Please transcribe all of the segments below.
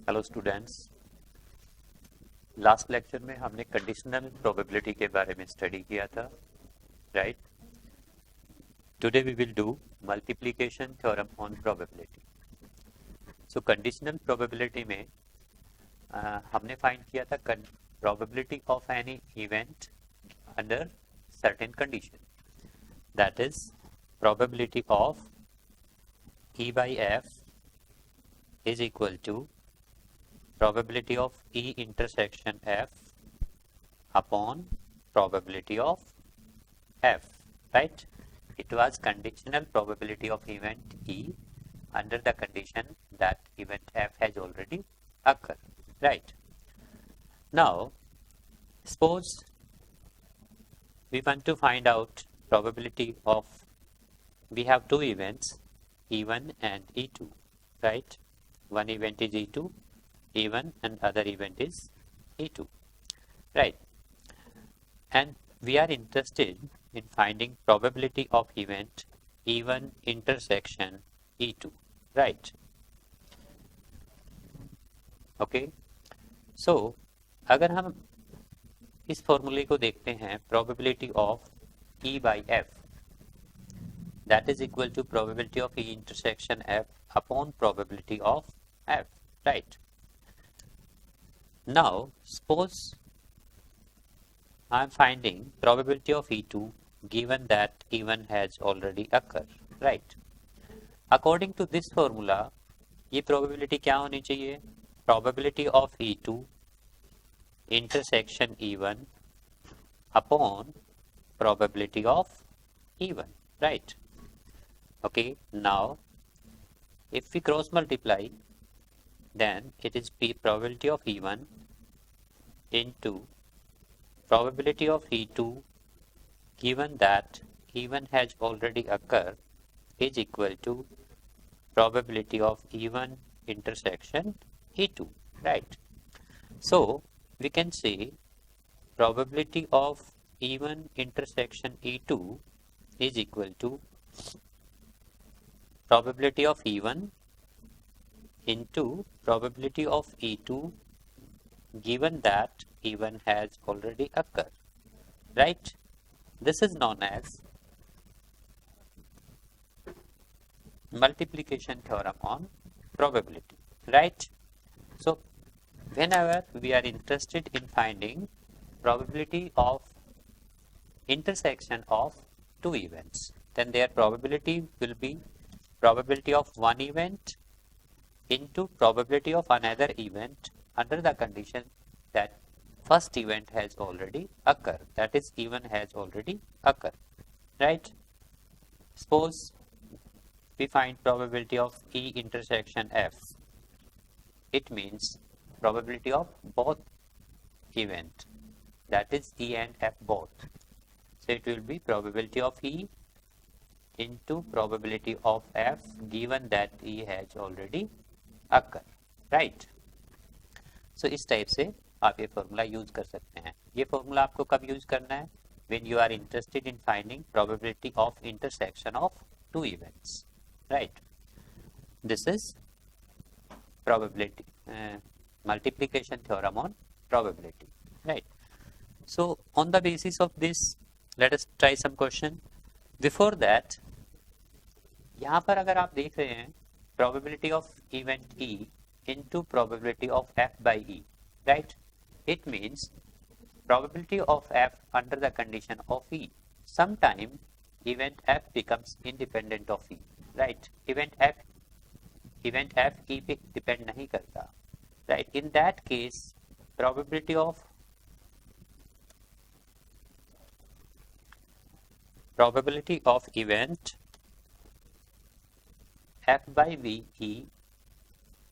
Hello students, last lecture में हमने conditional probability के बारे में स्टडी किया था, right? Today we will do multiplication theorem on probability. So conditional probability में हमने फाइंड किया था probability of any event under certain condition, that is probability of E by F is equal to probability of E intersection F upon probability of F, right? It was conditional probability of event E under the condition that event F has already occurred, right? Now, suppose we want to find out probability of, we have two events, E1 and E2, right? One event is E2, E1, and other event is E2, right? And we are interested in finding probability of event E1 intersection E2, right? Okay, so अगर हम इस फॉर्मूले को देखते हैं, probability of E by F, that is equal to probability of E intersection F upon probability of F, right? Now suppose I am finding probability of E2 given that E1 has already occurred, right? According to this formula, ये probability क्या होनी चाहिए? Probability of E2 intersection E1 upon probability of E1, right? Okay, now if we cross multiply, then it is probability of E1 into probability of E2 given that E1 has already occurred is equal to probability of E1 intersection E2, right? So we can say probability of E1 intersection E2 is equal to probability of E1 into probability of E2 given that E1 has already occurred, right? This is known as multiplication theorem on probability, right? So whenever we are interested in finding probability of intersection of two events, then their probability will be probability of one event into probability of another event under the condition that first event has already occurred, that is E1 has already occurred, right? Suppose we find probability of E intersection F, it means probability of both event, that is E and F both. So it will be probability of E into probability of F given that E has already occurred, right? So इस type से आप ये formula use कर सकते हैं। ये formula आपको कब यूज करना है? When you are interested in finding probability of intersection of two events, right? This is probability multiplication theorem on probability, right? So on the basis of this, let us try some question. Before that, यहाँ पर अगर आप देख रहे हैं probability of event E into probability of F by E, right? It means probability of F under the condition of E. Sometime event F becomes independent of E, right? Event F E पे depend नहीं करता, right? In that case, probability of event F by VE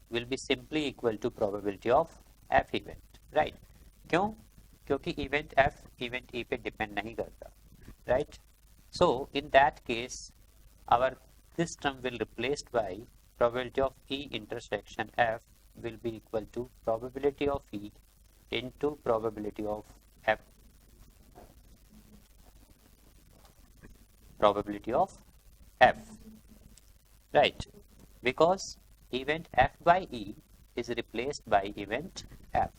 will be simply equal to probability of F event, right? क्यों? क्योंकि event F event E पे depend नहीं करता, right? So in that case, our this term will replaced by probability of E intersection F will be equal to probability of E into probability of F, probability of F, right? Because event F by E is replaced by event F.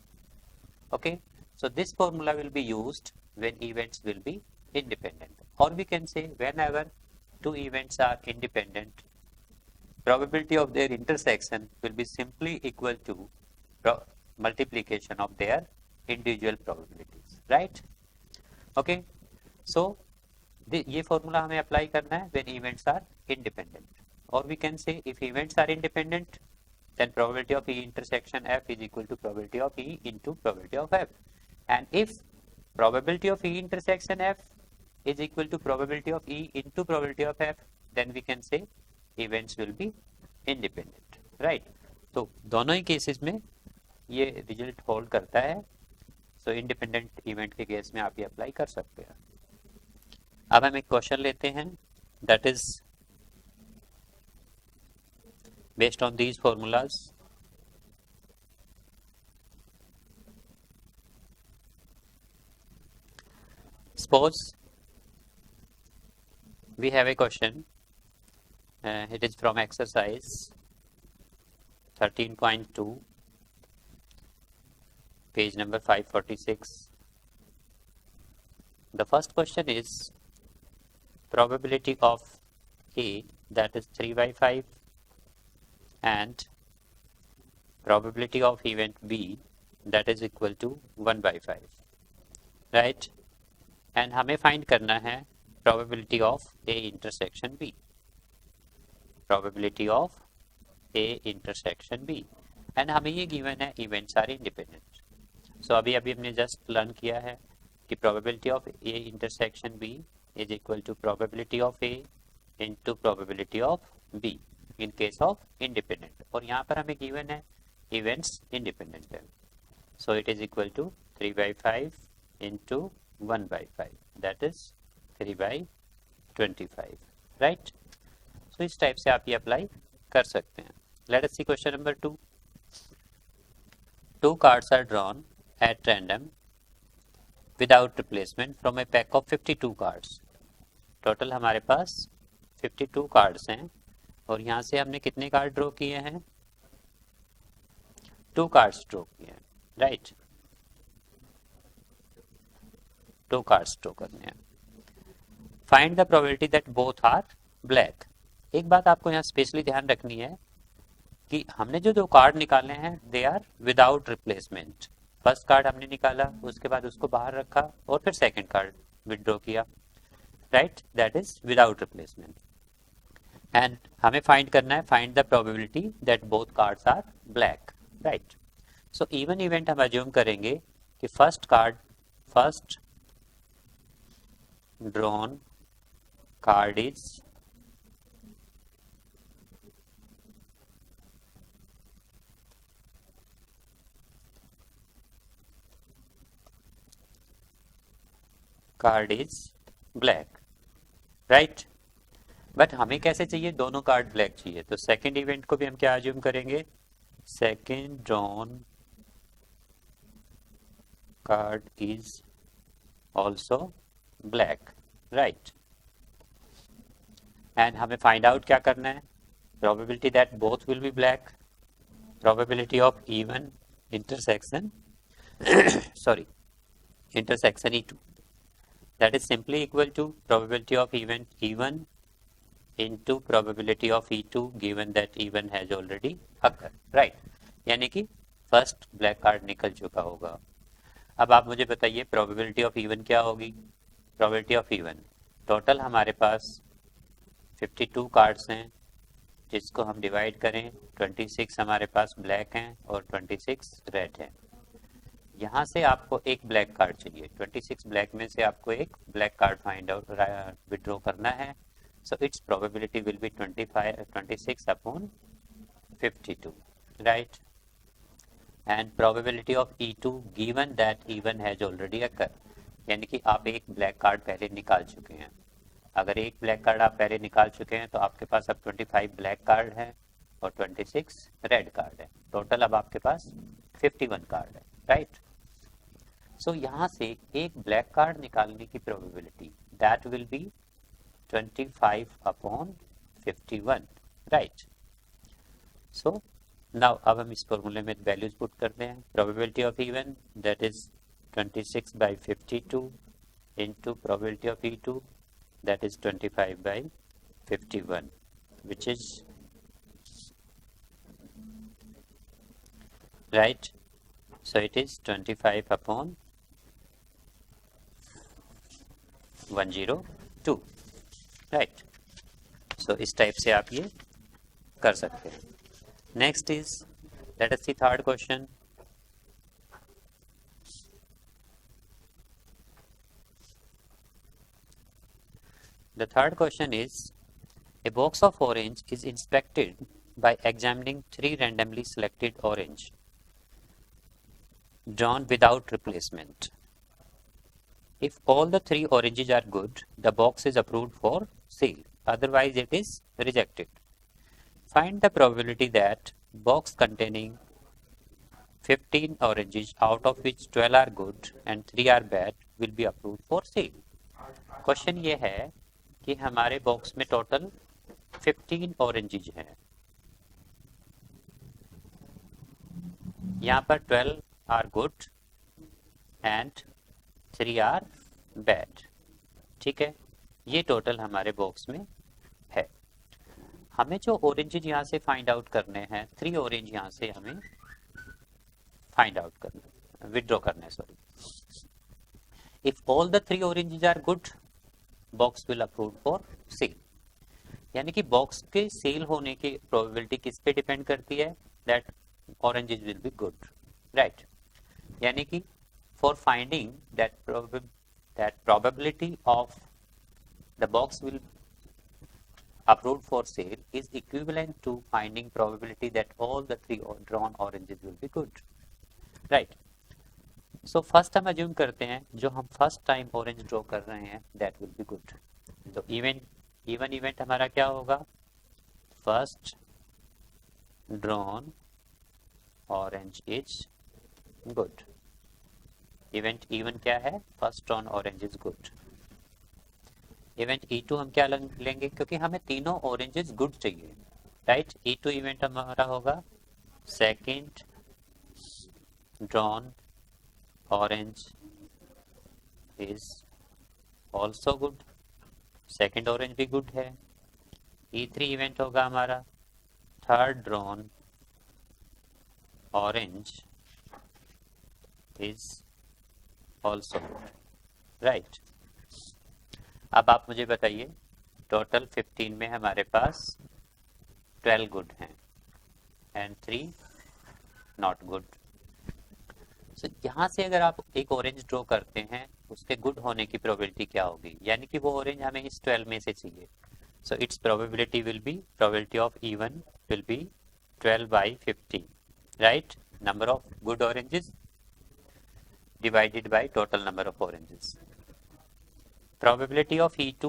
Okay, so this formula will be used when events will be independent, or we can say whenever two events are independent, probability of their intersection will be simply equal to multiplication of their individual probabilities, right? Okay, so ये formula हमें apply करना है when events are independent, or we can say if events are independent, then probability of E intersection F is equal to probability of E into probability of F, and if probability of E intersection F is equal to probability of E into probability of F, then we can say events will be independent, right? तो दोनों ही cases में ये result hold करता है, सो independent event के case में आप ये अप्लाई कर सकते हैं. अब हम एक क्वेश्चन लेते हैं that is based on these formulas. Suppose we have a question, it is from exercise 13.2, page number 546. The first question is probability of A, that is 3 by 5, and probability of event B, that is equal to 1 by 5, right? And हमें find करना है probability of A intersection B, probability of A intersection B, and हमें ये given है events are independent. So अभी हमने just learn किया है कि probability of A intersection B is equal to probability of A into probability of B in case of independent, और यहाँ पर हमें given है events independent है. So it is equal to 3 by 5 into 1 by 5, that is 3 by 25, right? So इस type से आप ये अप्लाई कर सकते हैं. Let us see question number 2. Two cards are drawn at random without replacement from a pack of 52 cards. Total हमारे पास 52 cards हैं, और यहाँ से हमने कितने कार्ड ड्रॉ किए हैं? 2 कार्ड्स ड्रॉ किए हैं, राइट? 2 कार्ड्स ड्रॉ करने हैं. Find the probability that both are black. एक बात आपको यहाँ स्पेशली ध्यान रखनी है कि हमने जो 2 कार्ड निकाले हैं they are without replacement. First card हमने निकाला, उसके बाद उसको बाहर रखा, और फिर सेकंड कार्ड विड्रॉ किया, right? That is without replacement. And हमें फाइंड करना है, find the probability that both cards are black, right? So even event हम अज्यूम करेंगे कि first drawn card is black, right? But हमें कैसे चाहिए? दोनों कार्ड ब्लैक चाहिए. तो सेकेंड इवेंट को भी हम क्या अज्यूम करेंगे? Second drawn card is also black, right? And हमें फाइंड आउट क्या करना है? Probability that both will be black, probability of even intersection sorry, intersection E2, that is simply equal to probability of event E1 into probability of E2 given that E1 has already occurred, right? यानी कि first black card निकल चुका होगा. अब आप मुझे बताइए probability of even क्या होगी? प्रोबेबिलिटी ऑफ इवन, टोटल हमारे पास 52 कार्ड्स हैं, जिसको हम डिवाइड करें, 26 हमारे पास ब्लैक हैं और 26 रेड हैं. यहाँ से आपको एक ब्लैक कार्ड चाहिए. 26 ब्लैक में से आपको एक black card find out withdraw करना है. So it's probability will be 26 upon 52, right? And probability of E2 given that E1 has already occurred, यानी कि आप एक ब्लैक कार्ड पहले निकाल चुके हैं. अगर एक ब्लैक कार्ड आप पहले निकाल चुके हैं तो आपके पास अब 25 ब्लैक कार्ड है और 26 रेड कार्ड है. टोटल अब आपके पास 51 कार्ड है, राइट? सो यहाँ से एक ब्लैक कार्ड निकालने की probability that will B 25 upon 51, right? So now अब हम इस फॉर्मूले में वैल्यूज पुट करते हैं. Probability of even that is 26/52 into probability of E2 that is 25/51, which is right. So it is 25/102, right. So इस टाइप से आप ये कर सकते हैं. Next is, let us see third question. The third question is, a box of orange is inspected by examining 3 randomly selected orange drawn without replacement. If all the 3 oranges are good, the box is approved for sale. Otherwise, it is rejected. Find the probability that box containing 15 oranges, out of which 12 are good and 3 are bad, will be approved for sale. Question ये है कि हमारे box में total 15 oranges हैं. यहाँ पर 12 are good and 3 are bad. ठीक है, ये टोटल हमारे बॉक्स में है. हमें जो ऑरेंजेज यहाँ से फाइंड आउट करने हैं, 3 ऑरेंज यहाँ से हमें फाइंड आउट करना, विड्रॉ करना है, sorry. If all the 3 oranges are good, box will approve for sale. यानी कि बॉक्स के सेल होने की प्रोबेबिलिटी किस पे डिपेंड करती है? That oranges will be good, right. यानी कि for finding that probability of the box will approved for sale is equivalent to finding probability that all the 3 drawn oranges will be good, right. So first हम assume करते हैं जो हम first time orange draw कर रहे हैं that will be good. तो even event हमारा क्या होगा? First drawn orange is good. Event even क्या है? First drawn orange is good. Event E2 हम क्या लेंगे? क्योंकि हमें तीनों ऑरेंजेस गुड चाहिए, राइट. E2 इवेंट हमारा होगा second drawn orange is also good. Second orange भी गुड है. E3 इवेंट होगा हमारा third drawn orange is also good, right. अब आप मुझे बताइए, टोटल 15 में हमारे पास 12 गुड हैं एंड 3 नॉट गुड. सो यहाँ से अगर आप एक ऑरेंज ड्रॉ करते हैं, उसके गुड होने की प्रोबेबिलिटी क्या होगी? यानी कि वो ऑरेंज हमें इस 12 में से चाहिए. So it's probability will be, probability of even will be 12/15, right. Number of good oranges divided by total number of oranges. Probability of E2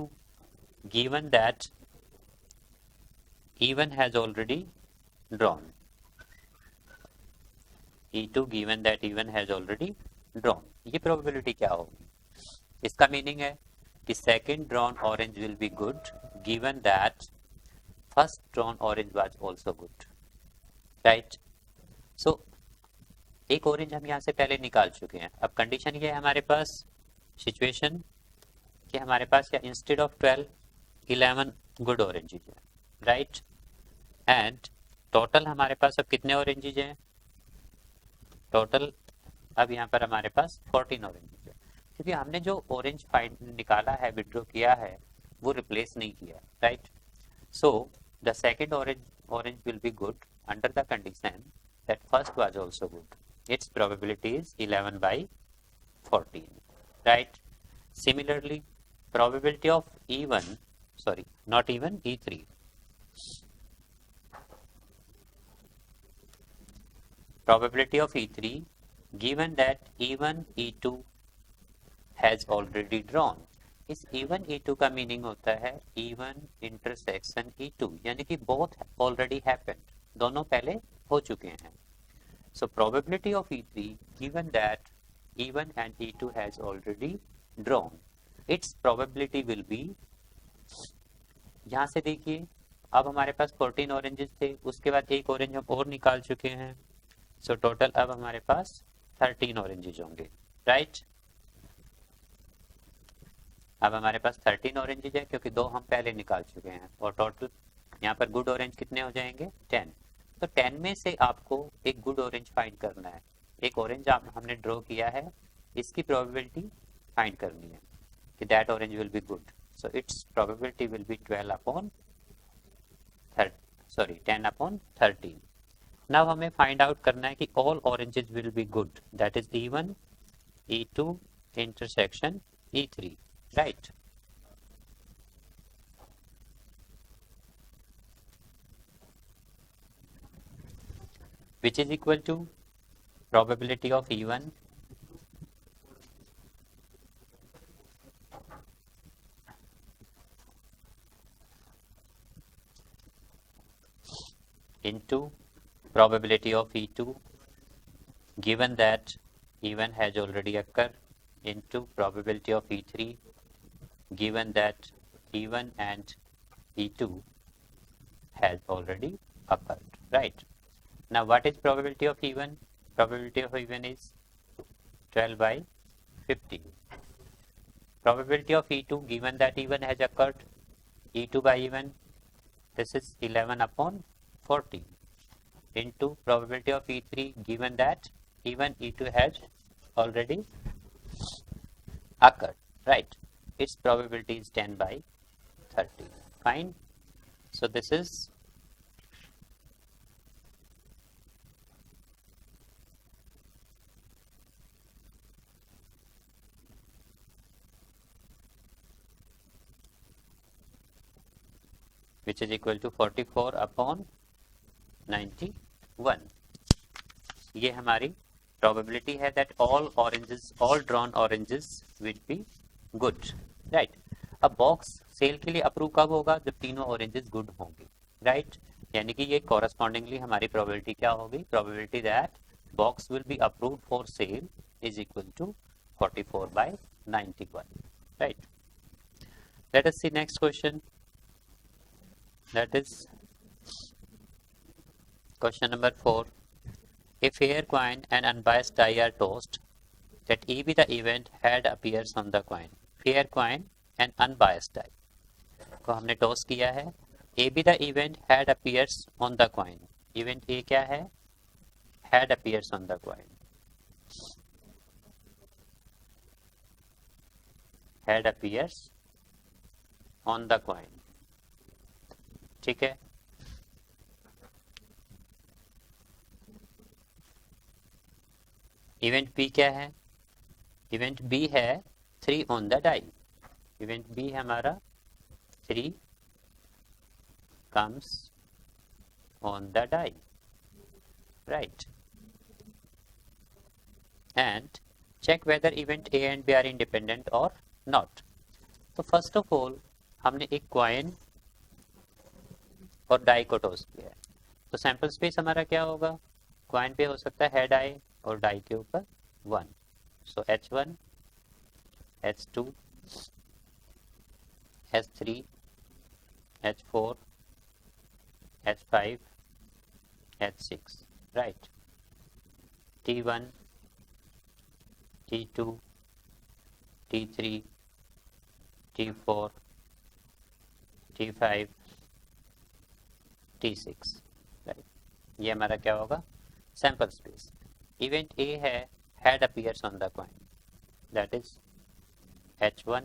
given that E1 has already drawn. E2 given that E1 has already drawn. ये probability क्या होगी? इसका meaning है कि second drawn orange will be good given that first drawn orange was also good, right. So एक orange हम यहाँ से पहले निकाल चुके हैं. अब कंडीशन ये है हमारे पास, सिचुएशन कि हमारे पास क्या इंस्टेड ऑफ 12 11 गुड ऑरेंजेज है, राइट. एंड टोटल हमारे पास अब कितने ऑरेंजेज हैं? टोटल अब यहाँ पर हमारे पास 14 ऑरेंजेज है. क्योंकि हमने जो ऑरेंज फाइंड निकाला है, विड्रॉ किया है, वो रिप्लेस नहीं किया, right. So the second orange will be good under the condition that first was also good. Its probability is 11/14, right. Similarly, probability of E1, sorry, not even E3. Probability of E3 given that E1 E2 has already drawn. इस E1 E2 का meaning होता है E1 intersection E2, यानी कि both already happened, दोनों पहले हो चुके हैं. So probability of E3 given that E1 and E2 has already drawn, its probability will be, यहाँ से देखिए अब हमारे पास 14 ऑरेंजेस थे, उसके बाद एक ऑरेंज हम और निकाल चुके हैं, सो टोटल अब हमारे पास 13 ऑरेंजेस होंगे, राइट। अब हमारे पास 13 ऑरेंजेस है क्योंकि 2 हम पहले निकाल चुके हैं, और टोटल यहाँ पर गुड ऑरेंज कितने हो जाएंगे 10। तो 10 में से आपको एक गुड ऑरेंज फाइंड करना है। एक ऑरेंज हमने ड्रॉ किया है, इसकी प्रोबेबिलिटी फाइंड करनी है कि that orange will be good. So it's probability will be 10 upon 13। Now हमें फाइंड आउट करना है कि all oranges will be good, that is E1 E2 intersection E3, right. which is equal to probability of E1 into probability of E2 given that E1 has already occurred into probability of E3 given that E1 and E2 has already occurred, right? Now what is probability of E1? Probability of E1 is 12 by 50. Probability of E2 given that E1 has occurred, E2 by E1, this is 11 upon 40 into probability of E3 given that E1 E2 has already occurred, right? Its probability is 10 by 30. Fine. So this is which is equal to 44 upon 91. ये हमारी probability है that all drawn oranges will be good, right? अब box cell के लिए approve कब होगा? जब तीनों ऑरेंजेस गुड होंगे, राइट? यानी कि ये कॉरस्पॉन्डिंगली हमारी प्रोबेबिलिटी क्या होगी? Probability that box will be approved for sale is equal to 44 by 91, right? Let us see next question. That is question number 4. A fair coin and unbiased die are tossed. That A be the event head appears on the coin. Fair coin and unbiased die को हमने toss किया है. A be the event head appears on the coin. Event A क्या है? Head appears on the coin. Head appears on the coin. ठीक है. Event B क्या है? इवेंट बी है 3 on the die. Event B है हमारा 3 comes on the die, right? And check whether event A and B are independent or not. तो first of all हमने एक क्वाइन और डाई को टॉस किया है, तो सैंपल स्पेस हमारा क्या होगा? क्वाइन पे हो सकता है हेड आई और डाई के ऊपर 1. सो H1 H2 H3 H4 H5 H6, right? T1 T2 T3 T4 T5 T6, right? ये हमारा क्या होगा? Sample space. इवेंट ए है head appears on the coin, that is H1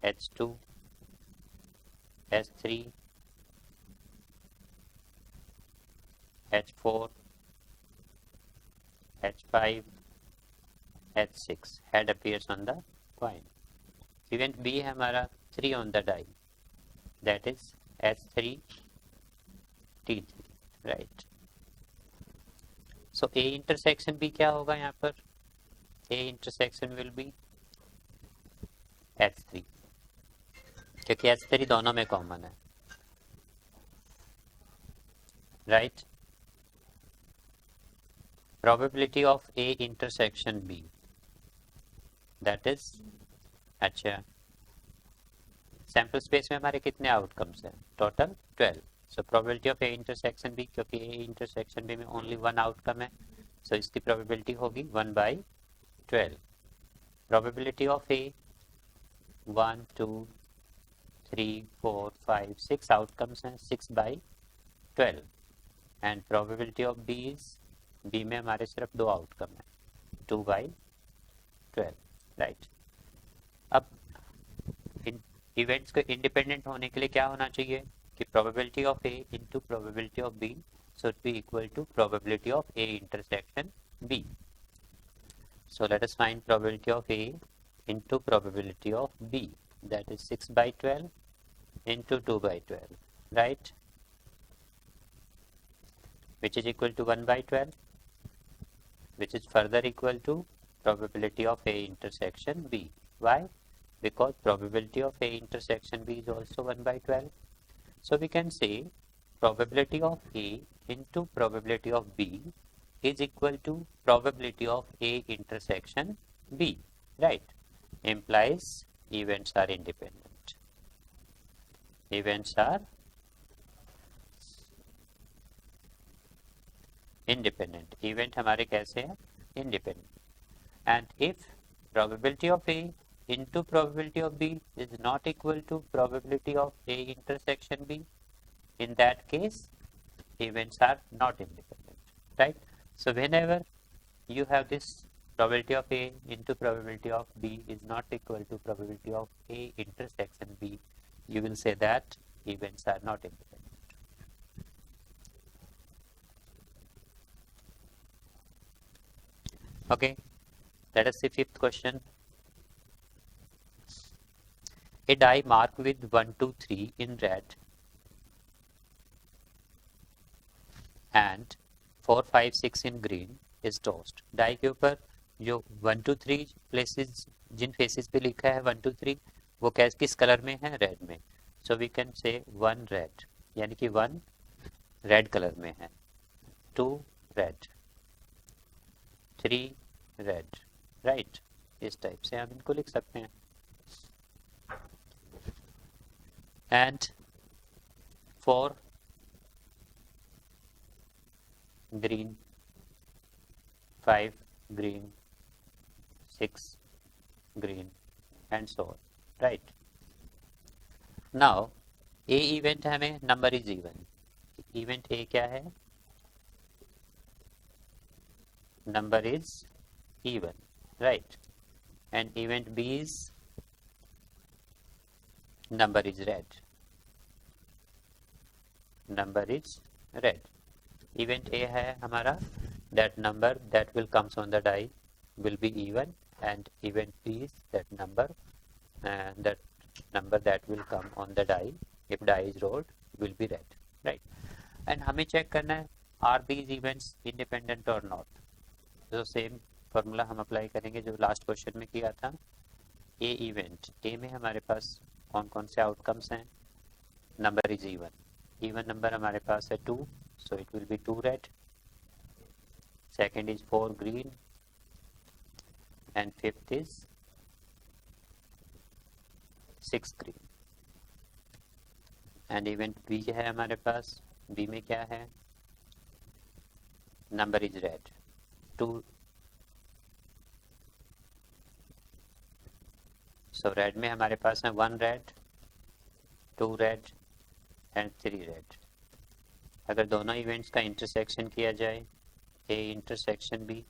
H2 H3 H4 H5 H6 head appears on the coin. Event B है हमारा 3 on the die, that is H3 T3, right? So A intersection B क्या होगा यहाँ पर? A intersection will be H3, क्योंकि H3 दोनों में common है, right? Probability of A intersection B, that is, अच्छा, सैंपल स्पेस में हमारे कितने आउटकम्स हैं? Total 12. So probability of A intersection B, क्योंकि A intersection B में only one outcome है, so इसकी probability होगी 1/12. Probability of A 1, 2, 3, 4, 5, 6 outcomes हैं, 6/12. And probability of B is, B में हमारे सिर्फ 2 outcome है, 2/12. राइट. अब इवेंट्स को इंडिपेंडेंट होने के लिए क्या होना चाहिए कि probability of A into probability of B should be equal to probability of A intersection B. So let us find probability of A into probability of B, that is 6/12 into 2/12, right, which is equal to 1/12, which is further equal to probability of A intersection B. Why? Because probability of A intersection B is also 1/12. So we can say probability of A into probability of B is equal to probability of A intersection B, right? Implies events are independent. Events are independent. Event हमारे कैसे हैं? Independent. And if probability of A into probability of B is not equal to probability of A intersection B, in that case events are not independent, right? So whenever you have this probability of A into probability of B is not equal to probability of A intersection B, you will say that events are not independent. Okay, let us see fifth question. A die marked with 1, 2, 3 in red and 4, 5, 6 in green is tossed. Die के ऊपर जो 1, 2, 3 places जिन faces पे लिखा है 1, 2, 3 वो किस colour में है? रेड में. So we can say 1 red, यानी कि 1 रेड कलर में है, 2 रेड, 3 रेड, राइट. इस टाइप से हम इनको लिख सकते हैं. And 4 green, 5 green, 6 green, and so on, right? Now A event हमें number is even. Event A क्या है? Number is even, right? And event B is number is red. Number is red. Event A है हमारा that number that will comes on the die will be even, and event B is that number that will come on the die if die is rolled will be red, right? And हमें check करना है are these events independent or not. So same formula हम apply करेंगे जो last question में किया था. A event A में हमारे पास कौन कौन से आउटकम्स हैं? Number is even. Even number हमारे पास है 2, so it will be 2 red. Second is 4 green and fifth is 6 green. And event B है हमारे पास. बी में क्या है? Number is red, 2. So red में हमारे पास है 1 रेड, 2 रेड एंड 3 रेड. अगर दोनों इवेंट्स का इंटरसेक्शन किया जाए A intersection B,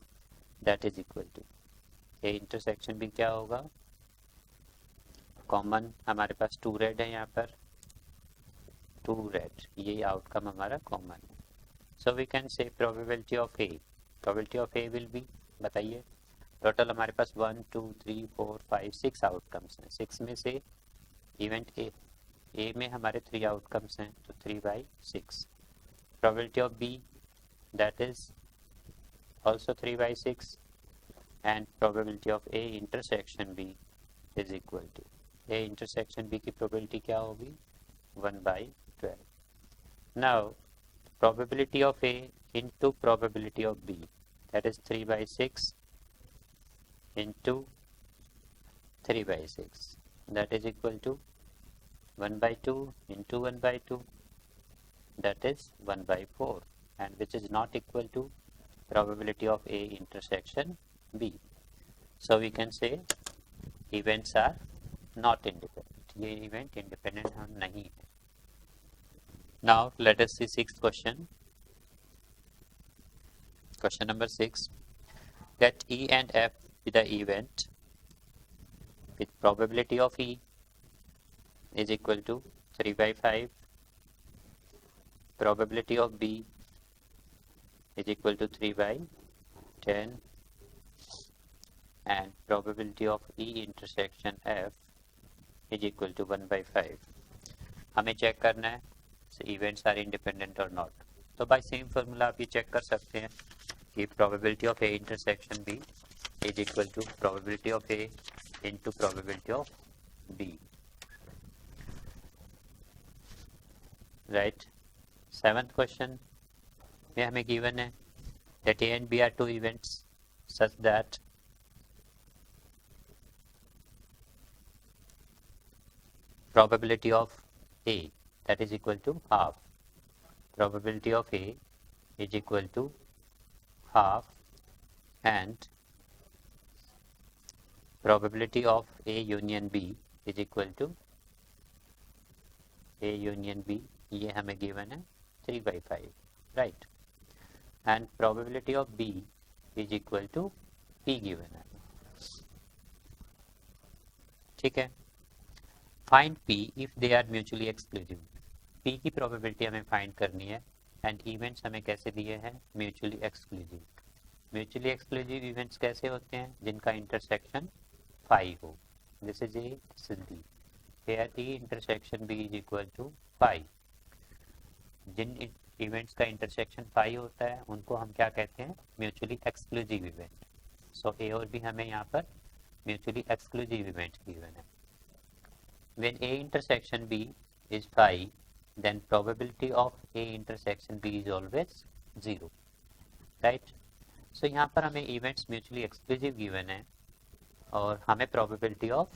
that is equal to A intersection B क्या होगा? कॉमन हमारे पास 2 रेड है यहाँ पर, 2 रेड, ये आउटकम हमारा कॉमन है. So we can say probability of A. Probability of A will be, बताइए. टोटल हमारे पास 1, 2, 3, 4, 5, 6 आउटकम्स हैं. 6 में से इवेंट A में हमारे 3 आउटकम्स हैं, तो 3/6. Probability of B that is also 3/6, and probability of A intersection B is equal to A intersection B की probability क्या होगी? 1/12. Now probability of A into probability of B, that is 3/6 into 3/6, that is equal to 1/2 into 1/2, that is 1 by 4, and which is not equal to probability of A intersection B. So we can say events are not independent. ये event independent नहीं है. Now let us see sixth question. Question number 6. That E and F be the event with probability of E is equal to 3 by 5. Probability of B is equal to 3 by 10. And probability of E intersection F is equal to 1 by 5. हमें check करना है events are independent or not. तो by same formula आप ये check कर सकते हैं कि probability of A intersection B is equal to probability of A into probability of B. Right. Seventh question में हमें given है that A and B are two events such that probability of A, that is equal to half. Probability of A is equal to half, and probability of A union B is equal to A union B, ये हमें given है 3 by 5, right? And probability of B is equal to P given है. ठीक है. Find P if they are mutually exclusive. P की probability हमें find करनी है, and events हमें कैसे दिए हैं? Mutually exclusive. Mutually exclusive events कैसे होते हैं? जिनका intersection phi हो. This is A, this is B. Here E intersection B is equal to phi. Jin events का intersection phi होता है, उनको हम क्या कहते हैं? Mutually exclusive event. So A और B हमें यहाँ पर mutually exclusive events given है. When A intersection B is phi, then probability of A intersection B is always 0, right? So यहाँ पर हमें events mutually exclusive given है और हमें probability of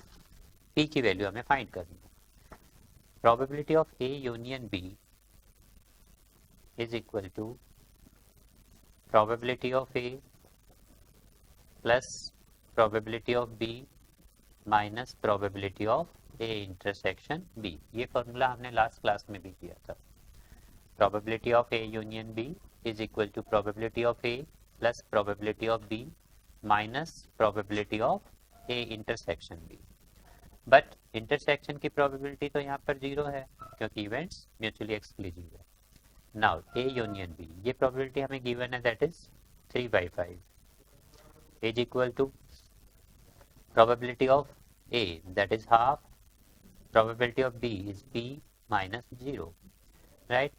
P की वैल्यू हमें find करनी है. Probability of A union B is equal to probability of A plus probability of B minus probability of A intersection B. ये फॉर्मूला हमने last class में भी किया था. Probability of A union B is equal to probability of A plus probability of B minus probability of A intersection B. But intersection की probability तो यहाँ पर 0 है क्योंकि events mutually exclusive है. Now A union B, ये probability हमें given है, that is 3 by 5 is equal to probability of A, that is half. Probability of B is P minus 0, right?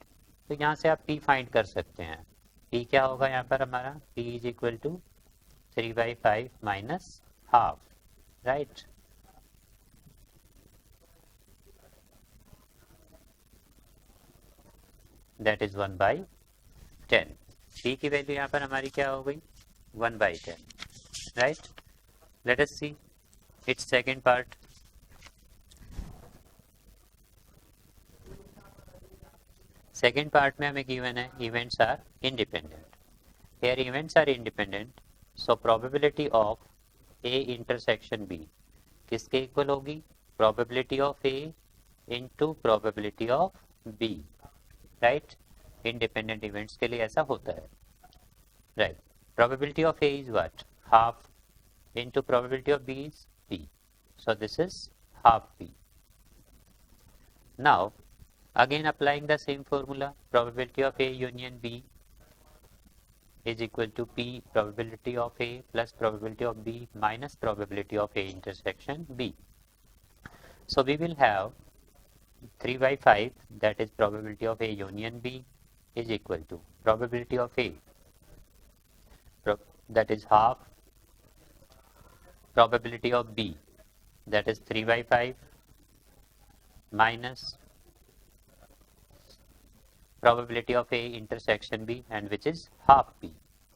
तो यहाँ से आप P फाइंड कर सकते हैं. P क्या होगा यहाँ पर हमारा? P is equal to 3 by 5 minus half, right? That is 1 by 10. P की वैल्यू यहाँ पर हमारी क्या हो गई? 1 by 10, right? Let us see its second part. Second part में हमें गिवन है events are independent. Here events are independent, so probability of A intersection B किसके इक्वल होगी? Probability of A into probability of B, right? Independent events के लिए ऐसा होता है, right? Probability of A is what? Half into probability of B is P, so this is half P. Now again applying the same formula, probability of A union B is equal to P probability of A plus probability of B minus probability of A intersection B. So we will have 3 by 5, that is probability of A union B is equal to probability of A, that is half, probability of B, that is 3 by 5 minus probability of A intersection B and which is half P.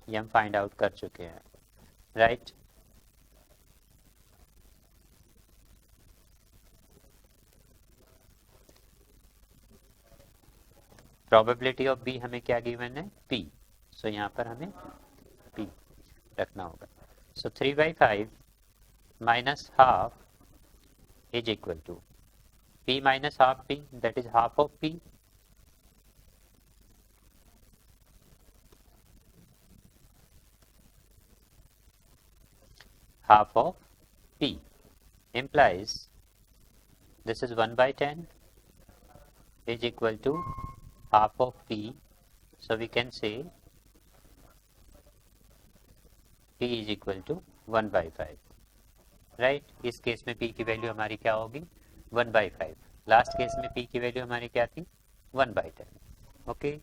ये हम find out कर चुके हैं, right? Probability of B हमें क्या given है, P, सो यहाँ पर हमें पी रखना होगा। So 3/5 minus half is equal to p minus half p, that is half of p, half of p implies this is 1/10 is equal to half of p, so we can say p is equal to 1/5, right? इस case में p की value हमारी क्या होगी, 1/5। Last case में p की value हमारी क्या थी, 1/10। Okay,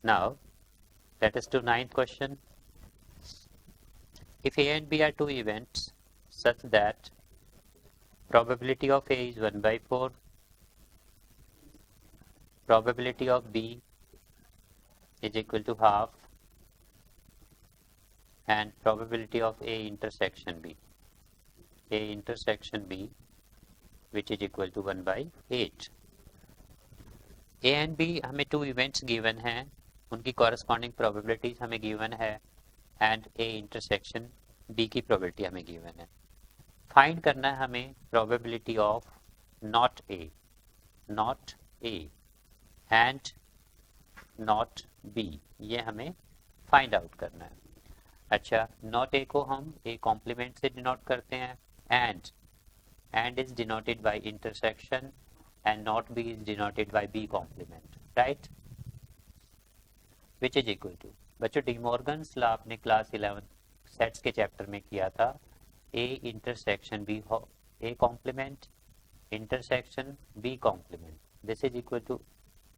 now let us do 9th question. If A and B are two events such that probability of A is 1/4, probability of B is equal to half, and probability of A intersection B which is equal to 1/8. A and B हमें two events given हैं, उनकी corresponding probabilities हमें given है, and A intersection B की probability हमें given है। Find करना है हमें probability of not A and not B, ये हमें फाइंड आउट करना है। अच्छा, नॉट ए को हम ए कॉम्प्लीमेंट से डिनोट करते हैं, and is denoted by intersection, and not B is denoted by B complement, right, which is equal to, बच्चों डिमॉर्गन्स लॉ आपने क्लास 11 सेट्स के चैप्टर में किया था, A intersection B A complement intersection B complement, this is equal to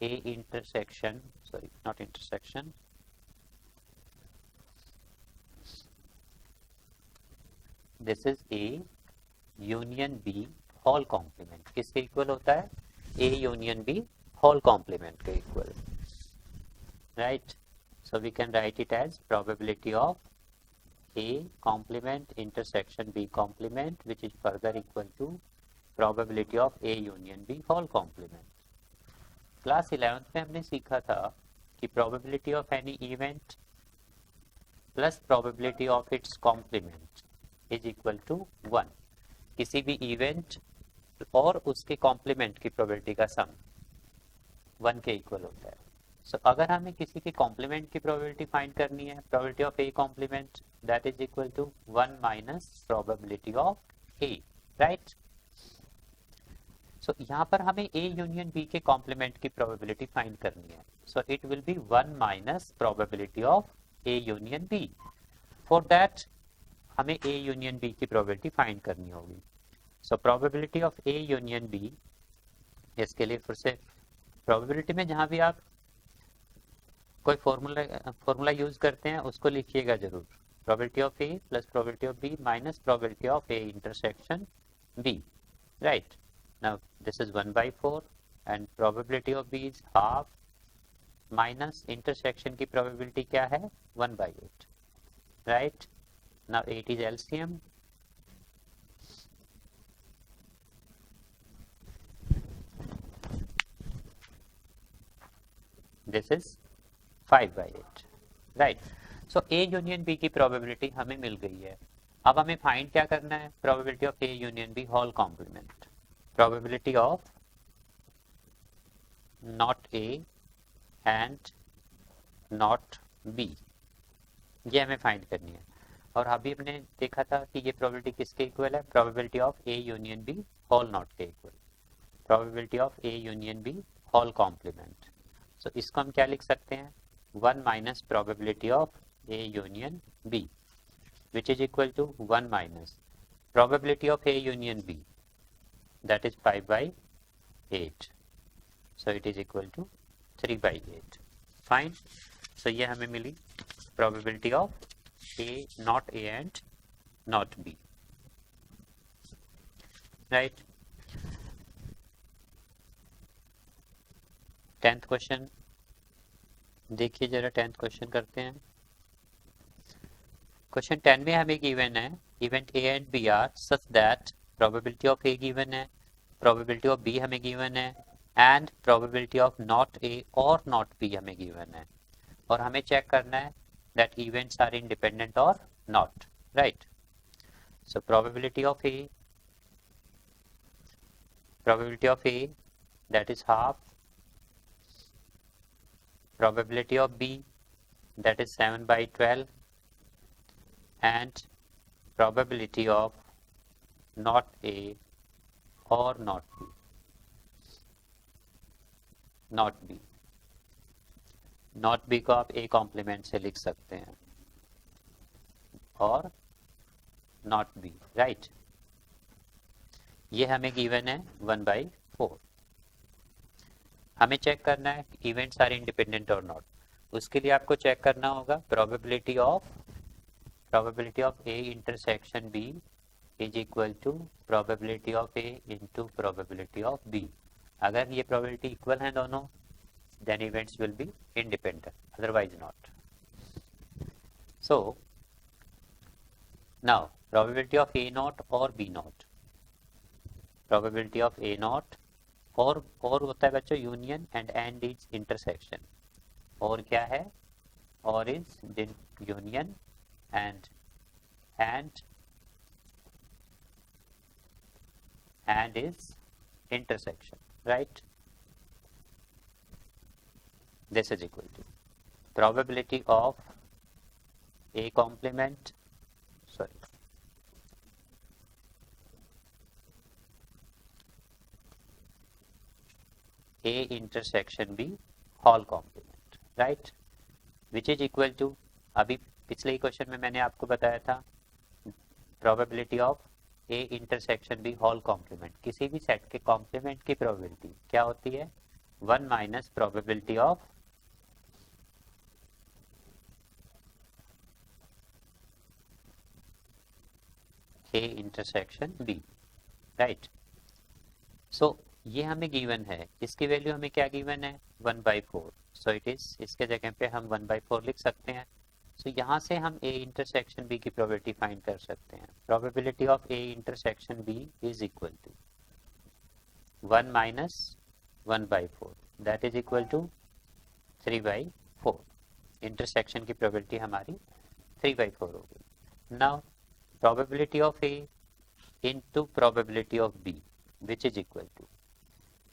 A intersection, sorry, not intersection, this is A union B whole complement, किसके equal होता है, A union B whole complement के equal, right? So we can write it as probability of A complement intersection B complement, which is further equal to probability of A union B whole complement. Class 11th में हमने सीखा था कि probability of any event plus probability of its complement is equal to 1। किसी भी event और उसके complement की प्रोबेबिलिटी का सम 1 के इक्वल होता है। सो अगर हमें किसी के कॉम्प्लीमेंट की प्रोबेबिलिटी फाइंड करनी है, probability of A complement that is equal to 1 minus probability of A, right. So यहाँ पर हमें A यूनियन B के कॉम्प्लीमेंट की प्रोबेबिलिटी फाइंड करनी है, so it will be 1 minus probability of A union B। For that हमें A union B की probability find करनी होगी। So probability of A union B, इसके लिए फिर से प्रोबेबिलिटी में जहां भी आप कोई फॉर्मूला यूज करते हैं उसको लिखिएगा जरूर, probability of A plus probability of B minus probability of A intersection B, right. Now this is 1/4 and probability of B is half minus intersection की probability क्या है, 1/8, right? Now 8 is LCM, this is 5/8, right? So A union B की probability हमें मिल गई है। अब हमें find क्या करना है, probability of A union B whole complement, probability of not A and not B, ये हमें फाइंड करनी है। और अभी हमने देखा था कि ये प्रोबेबिलिटी किसके इक्वल है, probability of A union B whole not के equal, probability of A union B whole complement. So इसको हम क्या लिख सकते हैं, 1 minus probability of A union B which is equal to 1 minus probability of A union B, that is 5/8, so it is equal to 3/8, fine। so ये हमें मिली probability of A, not A and not B, right। 10th question देखिए जरा, 10th question करते हैं। Question 10 में हमें given है event A and B are such that probability of A given है, प्रोबेबिलिटी ऑफ बी हमें गिवन है and probability of not A और नॉट बी हमें गिवन है, और हमें चेक करना है दैट इवेंट्स आर इंडिपेंडेंट और not, right. So probability of A that is half, probability of B that is 7 by 12, and probability of not A or not B, not B, not B को आप A complement से लिख सकते हैं और not B, right. ये हमें given है 1/4। हमें चेक करना है इवेंट्स आर इंडिपेंडेंट और नॉट। उसके लिए आपको चेक करना होगा probability of A intersection B is equal to probability of A into probability of B. अगर ये प्रोबेबिलिटी इक्वल हैं दोनों, then events will be independent, otherwise not. So now probability of A not और B not, probability of A not और होता है बच्चों union and is intersection, और क्या है, और is union and is intersection, right. This is equal to probability of A complement, sorry, A intersection B whole complement, right, which is equal to, अभी पिछले ही क्वेश्चन में मैंने आपको बताया था probability of A intersection B whole complement, किसी भी set के कॉम्प्लीमेंट की प्रोबेबिलिटी क्या होती है, 1 minus probability of A intersection B, right. So ये हमें गिवन है, इसकी वैल्यू हमें क्या गिवन है, 1/4। सो इट इज, इसके जगह पे हम 1/4 लिख सकते हैं। सो यहाँ से हम ए इंटरसेक्शन बी की प्रोबेबिलिटी फाइंड कर सकते हैं। Probability of A intersection B is equal to 1 minus 1/4, that is equal to 3/4। Intersection की प्रोबेबिलिटी हमारी 3/4 हो गई। Now probability of A into probability of B which is equal to,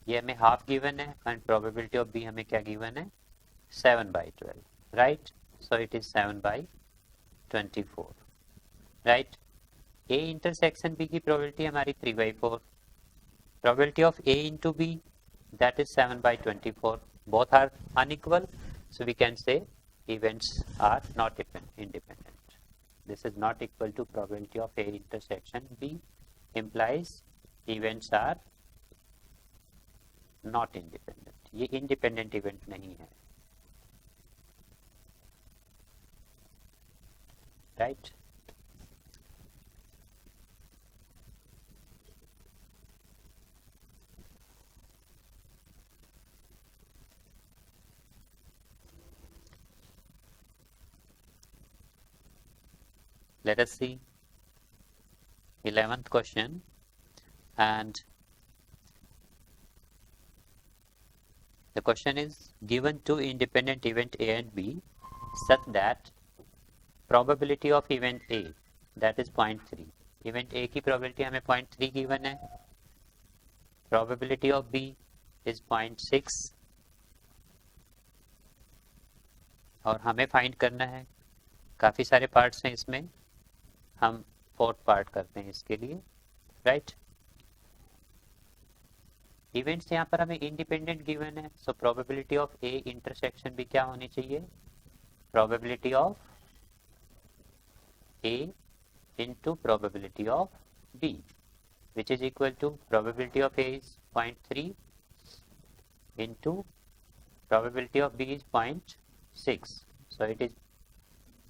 ये हमें हाफ गिवन है एंड प्रोबेबिलिटी ऑफ बी हमें क्या given है, 7/12, right. So it is 7/24, right. A intersection B की प्रोबेबिलिटी हमारी 3/4, probability of A into B that is 7/24, both are unequal, so we can say events are not independent. This is not equal to probability of A intersection B implies events are not independent, ये independent event नहीं है, right. Let us see 11th question, and the question is given two independent event A and B such that probability of event A that is 0.3, event A की probability हमें 0.3 given है, probability of B is 0.6, और हमें find करना है, काफी सारे parts हैं इसमें, हम फोर्थ पार्ट करते हैं इसके लिए, राइट। इवेंट्स यहाँ पर हमें इंडिपेंडेंट गिवन है, so probability of A intersection भी क्या होनी चाहिए, probability of A into probability of B which is equal to probability of A is 0.3 into probability of B is 0.6, so it is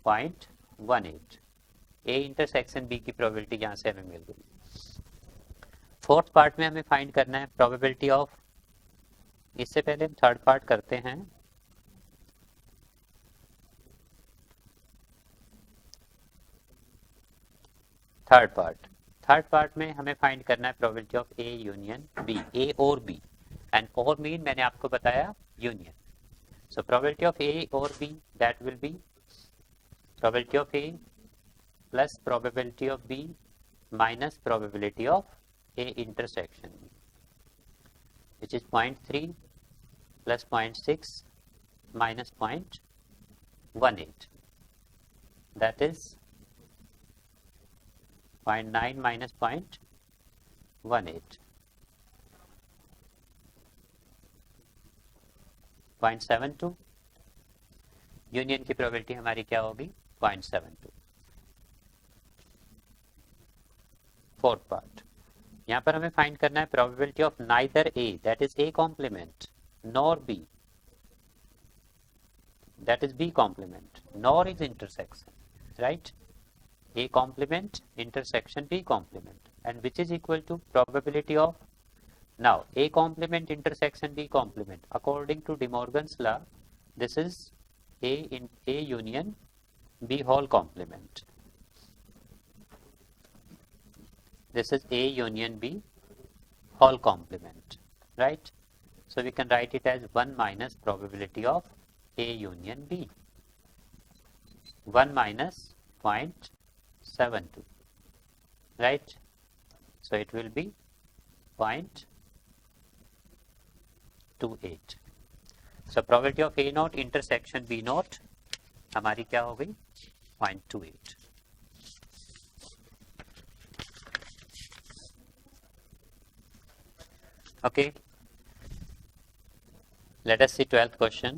0.18। A intersection B की probability यहाँ से हमें मिल गई। Fourth part में हमें फाइंड करना है प्रोबेबिलिटी ऑफ, इससे पहले हम थर्ड पार्ट करते हैं। थर्ड पार्ट में हमें फाइंड करना है probability of A union B, A और बी, एंड और मीन मैंने आपको बताया union. So probability of A और B, that will be probability of A plus probability of B minus probability of A intersection B, which is 0.3 plus 0.6 minus 0.18, that is 0.9 minus 0.18, 0.72. Union की probability हमारी क्या होगी? 0.72. Fourth part, यहाँ पर हमें find करना है probability of neither A, that is A complement, nor B, that is B complement, nor is intersection, right? A complement intersection B complement, and which is equal to probability of, now A complement intersection B complement, according to De Morgan's law, this is A union B whole complement. This is A union B whole complement, right? So we can write it as 1 minus probability of A union B, 1 minus 0.72, right? So it will be 0.28. So probability of A naught intersection B naught हमारी क्या हो गई? 0.28. Okay, let us see 12th question.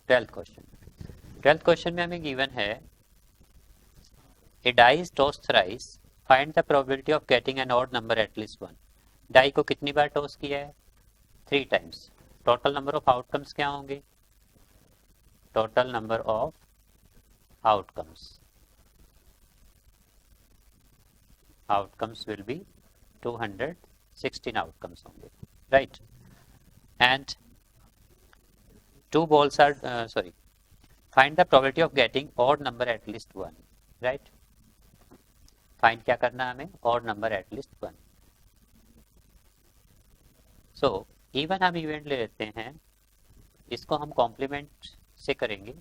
12th question में हमें given है a die is tossed thrice, find the probability of getting an odd number at least one. die को कितनी बार toss किया है? 3 times. Total number of outcomes क्या होंगे? Total number of outcomes will be 216 outcomes होंगे, right? And 2 balls are find the probability of getting odd number at least one, right? find क्या करना है हमें? odd number at least one. so even हम event ले लेते हैं, इसको हम कॉम्प्लीमेंट से करेंगे.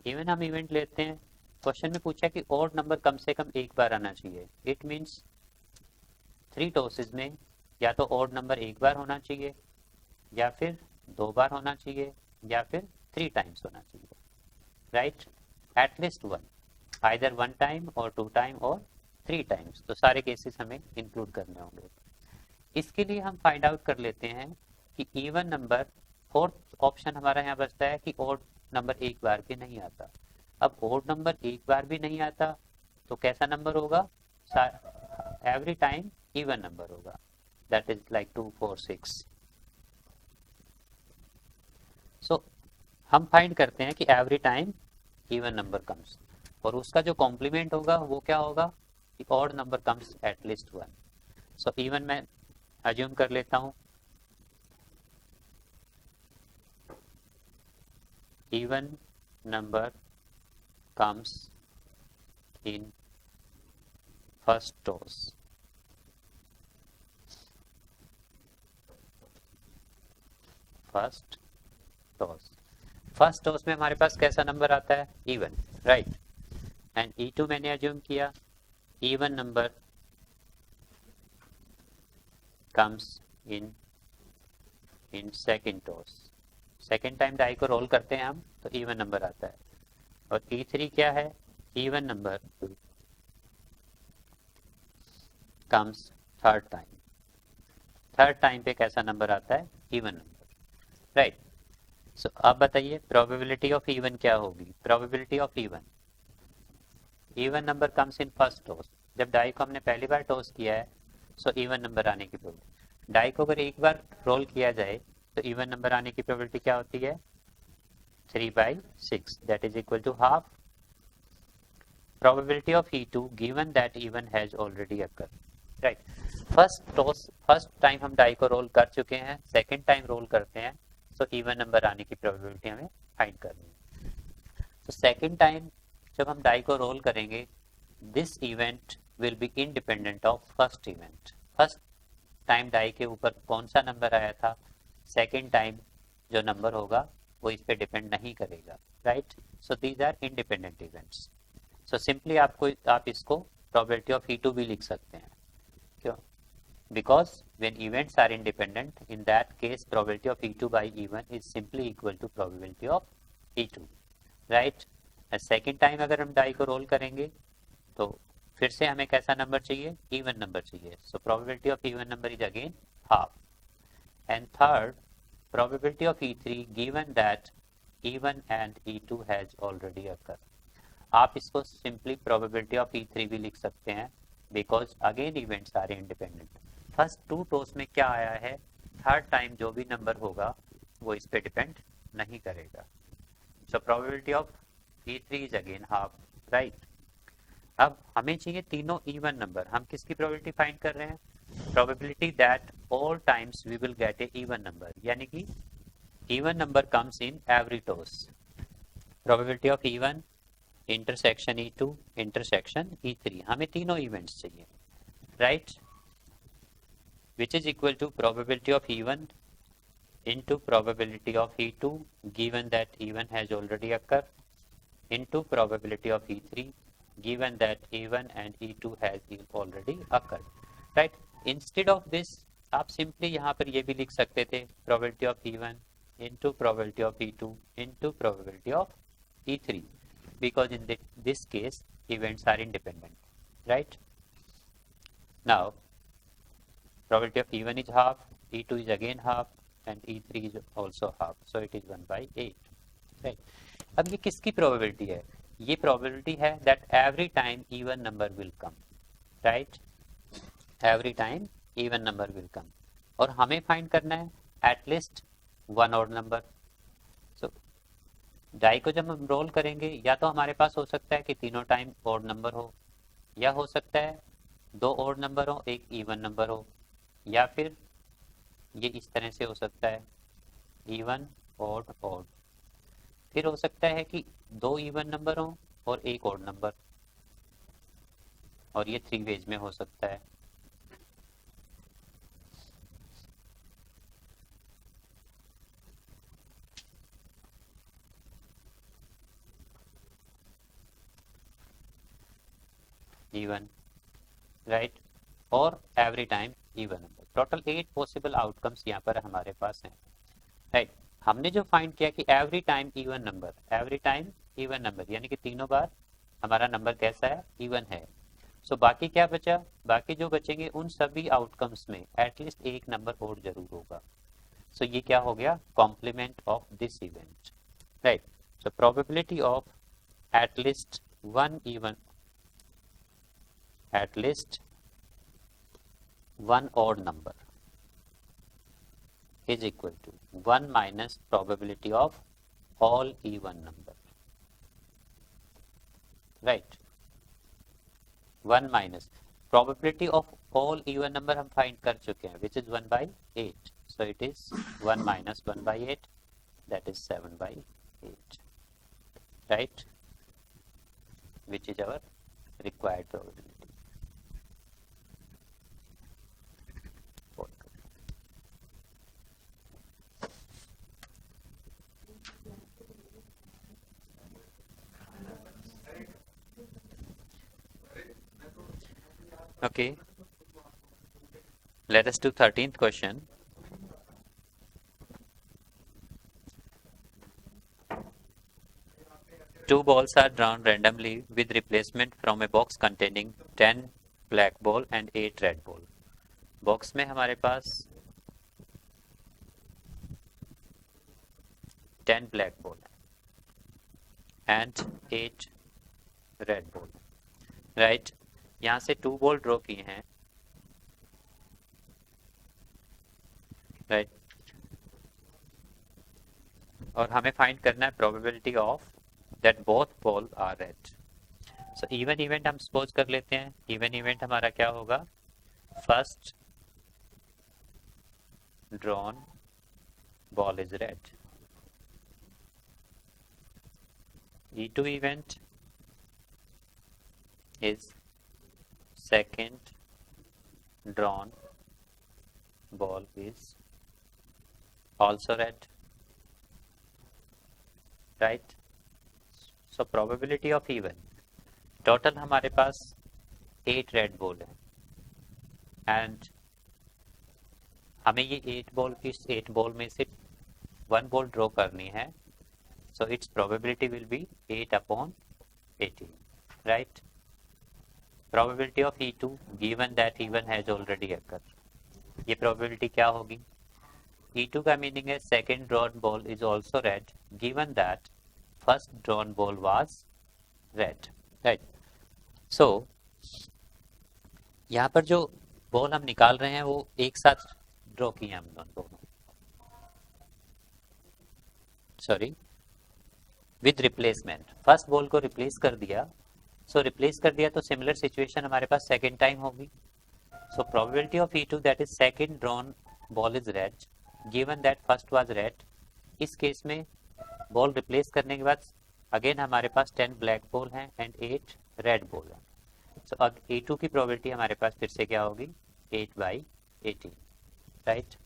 इवन हम इवेंट लेते हैं, क्वेश्चन में पूछा कि ऑड नंबर कम से कम एक बार आना चाहिए. इट मीन्स 3 टॉसेस में या तो ऑड नंबर एक बार होना चाहिए, या फिर 2 बार होना चाहिए, या फिर 3 टाइम्स होना चाहिए, राइट? एटलीस्ट 1, आइदर 1 टाइम और 2 टाइम और 3 टाइम्स. तो सारे केसेस हमें इंक्लूड करने होंगे. इसके लिए हम फाइंड आउट कर लेते हैं कि इवन नंबर, फोर्थ ऑप्शन हमारा यहाँ बचता है कि ऑड नंबर एक बार भी नहीं आता. अब ऑड नंबर एक बार भी नहीं आता तो कैसा नंबर होगा? एवरी टाइम इवन नंबर होगा, दैट इज लाइक 2, 4, 6. सो हम फाइंड करते हैं कि every time even number comes, और उसका जो कॉम्प्लीमेंट होगा वो क्या होगा? कि odd number comes at least 1. So even मैं अज्यूम कर लेता हूं, even number comes in first toss. First toss में हमारे पास कैसा नंबर आता है? Even, right? एंड E2 मैंने अज्यूम किया even number comes in second toss. Second time die को रोल करते हैं हम तो इवन नंबर आता है. और E3 क्या है? Even number comes third time पे कैसा नंबर आता है? Even number, right? सो अब बताइए प्रोबेबिलिटी ऑफ इवन क्या होगी? Probability of even number comes in first toss. जब डाई को हमने पहली बार टॉस किया है, सो इवन नंबर आने की प्रोबेबिलिटी. डाई को अगर एक बार रोल किया जाए तो इवन नंबर आने की प्रोबेबिलिटी क्या होती है? 3/6, that is equal to half. Probability of E2 given that even has already occurred, right? First time हम डाई को रोल कर चुके हैं, सेकेंड टाइम रोल करते हैं, सो इवन नंबर आने की प्रोबेबिलिटी हमें फाइंड करनी है. तो सेकेंड टाइम जब हम डाई को रोल करेंगे, this event will be independent of first event. First time die के ऊपर कौन सा नंबर आया था, सेकेंड टाइम जो नंबर होगा वो इस पे डिपेंड नहीं करेगा, right. So these are independent events. So simply आप इसको प्रोबेबिलिटी ऑफ E2 भी लिख सकते हैं। क्यों? Because when events are independent, in that case probability of E2 by E1 is simply equal to probability of E2, right? Second time अगर हम die को रोल करेंगे तो फिर से हमें कैसा नंबर चाहिए, इवन नंबर चाहिए। सो probability of even number is again half. And third, probability of E3 given that E1 and E2 has already occurred. आप इसको सिंपली probability of E3 भी लिख सकते हैं, because again events are independent. First two toss में क्या आया है, थर्ड टाइम जो भी नंबर होगा वो इस पे डिपेंड नहीं करेगा। सो probability of E3 is again half, right. अब हमें चाहिए तीनों इवन नंबर। हम किसकी प्रोबेबिलिटी फाइंड कर रहे हैं, probability that all times we will get a even number, यानी कि even number comes in every toss. Probability of E1 intersection E2 intersection E3, हमें तीनों इवेंट्स चाहिए, right. which is equal to probability of E1 into probability of E2 given that E1 has already occurred into probability of E3 given that E1 and E2 has already occurred, right। instead of this आप simply यहाँ पर ये भी लिख सकते थे probability of E1 into probability of E2 into probability of E3 because in this case events are independent, right। now probability of E1 is half, E2 is again half and E3 is also half, so it is 1 by 8, right। अब ये किसकी probability है, ये probability है that every time even number will come, right, every time even number will come, और हमें find करना है at least one odd number। so die को जब हम रोल करेंगे या तो हमारे पास हो सकता है कि तीनों टाइम odd नंबर हो, या हो सकता है दो odd नंबर हो एक even नंबर हो, या फिर ये इस तरह से हो सकता है इवन ऑड ऑड, फिर हो सकता है कि दो इवन नंबर हो और एक ऑड नंबर, और ये 3 वेज में हो सकता है। इवन, राइट, और every time even number. Total 8 possible outcomes यहाँ पर हमारे पास हैं, राइट। हमने जो फाइंड किया कि every time even number, every time even number यानी कि तीनों बार हमारा नंबर कैसा है, इवन है। सो बाकी क्या बचा, बाकी जो बचेंगे उन सभी आउटकम्स में एटलीस्ट एक नंबर और जरूर होगा। सो ये क्या हो गया, complement of this event, right. So probability of at least one even, at least one odd number is equal to 1 minus probability of all even number, right। 1 minus probability of all even number हम find कर चुके हैं, which is 1 by 8, so it is 1 minus 1 by 8, that is 7 by 8, right, which is our required probability। Okay, let us do 13th question. Two balls are drawn randomly with replacement from a box containing 10 black ball and 8 red ball. Box में हमारे पास 10 black ball and 8 red ball, right। यहाँ से 2 ball draw किए हैं, right, और हमें find करना है probability of that both ball are red. So even event हम सपोज कर लेते हैं, इवन इवेंट हमारा क्या होगा, first drawn ball is red, E2 event is second drawn ball is also red, right? So probability of even, total हमारे पास 8 red ball है and हमें ये 8 बॉल की 8 बॉल में से 1 बॉल ड्रॉ करनी है, so its probability will be 8 upon 18, right? Probability of E2 given that even has already occurred, ये probability क्या होगी? E2 का मीनिंग है second drawn ball is also red given that first drawn ball was red, right? So यहाँ पर जो ball हम निकाल रहे हैं वो एक साथ ड्रॉ किए हम दोनों, sorry, with replacement. First ball को रिप्लेस कर दिया, सो रिप्लेस कर दिया तो सिमिलर सिचुएशन हमारे पास सेकेंड टाइम होगी। So probability of E2 that is second drawn ball is red given that first was red, इस केस में बॉल रिप्लेस करने के बाद अगेन हमारे पास 10 ब्लैक बॉल हैं एंड 8 रेड बॉल हैं। सो अब E2 की प्रोबेबिलिटी हमारे पास फिर से क्या होगी? 8/18, right?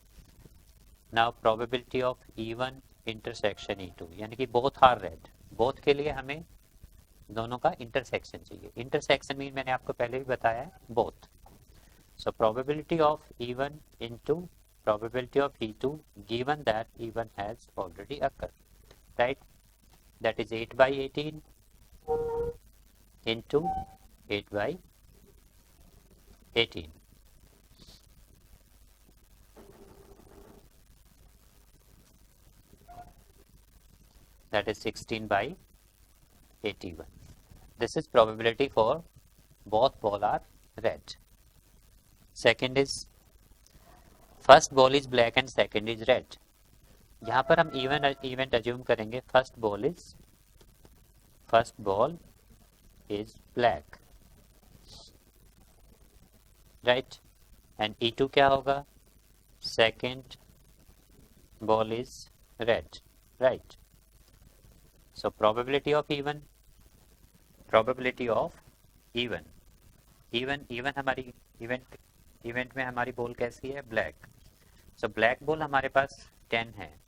Now probability of E1 intersection E2, यानी कि बोथ आर रेड, बोथ के लिए हमें दोनों का इंटरसेक्शन चाहिए। इंटरसेक्शन मीन मैंने आपको पहले भी बताया है, both. So probability of E1 into probability of E2 given that E1 has already occurred, right? That is 8/18 into 8/18. That is 16/81. This is probability for both ball are red. Second is first ball is black and second is red. यहाँ पर हम event assume करेंगे first ball is black, right? And E2 क्या होगा? Second ball is red, right? So probability of even हमारी event में हमारी ball कैसी है? ब्लैक। सो ब्लैक बॉल हमारे पास 10 है,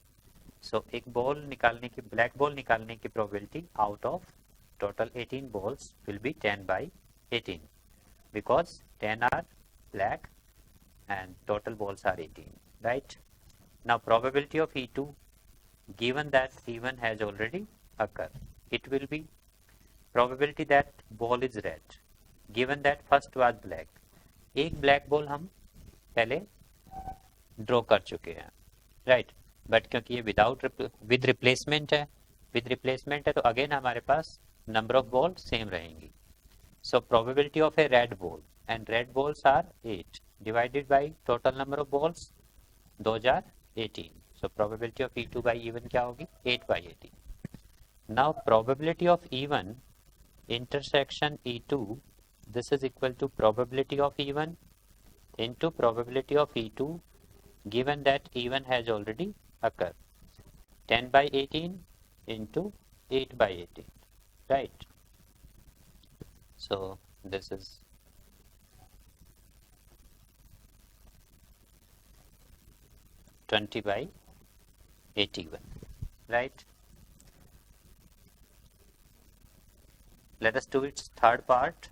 सो एक बॉल निकालने की, ब्लैक बॉल निकालने की probability out of total 18 balls will be 10/18 because 10 are black and total balls are 18, right? Now probability of E2 given that E1 has already occurred, it will be probability that ball is red given that first was black. एक black ball हम पहले draw कर चुके हैं, right? But क्योंकि ये with replacement है तो अगेन हमारे पास नंबर ऑफ बॉल सेम रहेंगी। So probability of a red ball, and red balls are 8 divided by total number of balls 2018, so probability of E2 by E1 क्या होगी? 8/18. Now probability of E1 intersection E2, this is equal to probability of E1 into probability of E2 given that E1 has already occurred, 10/18 into 8/18, right? So this is 20/81, right? Let us do its third part.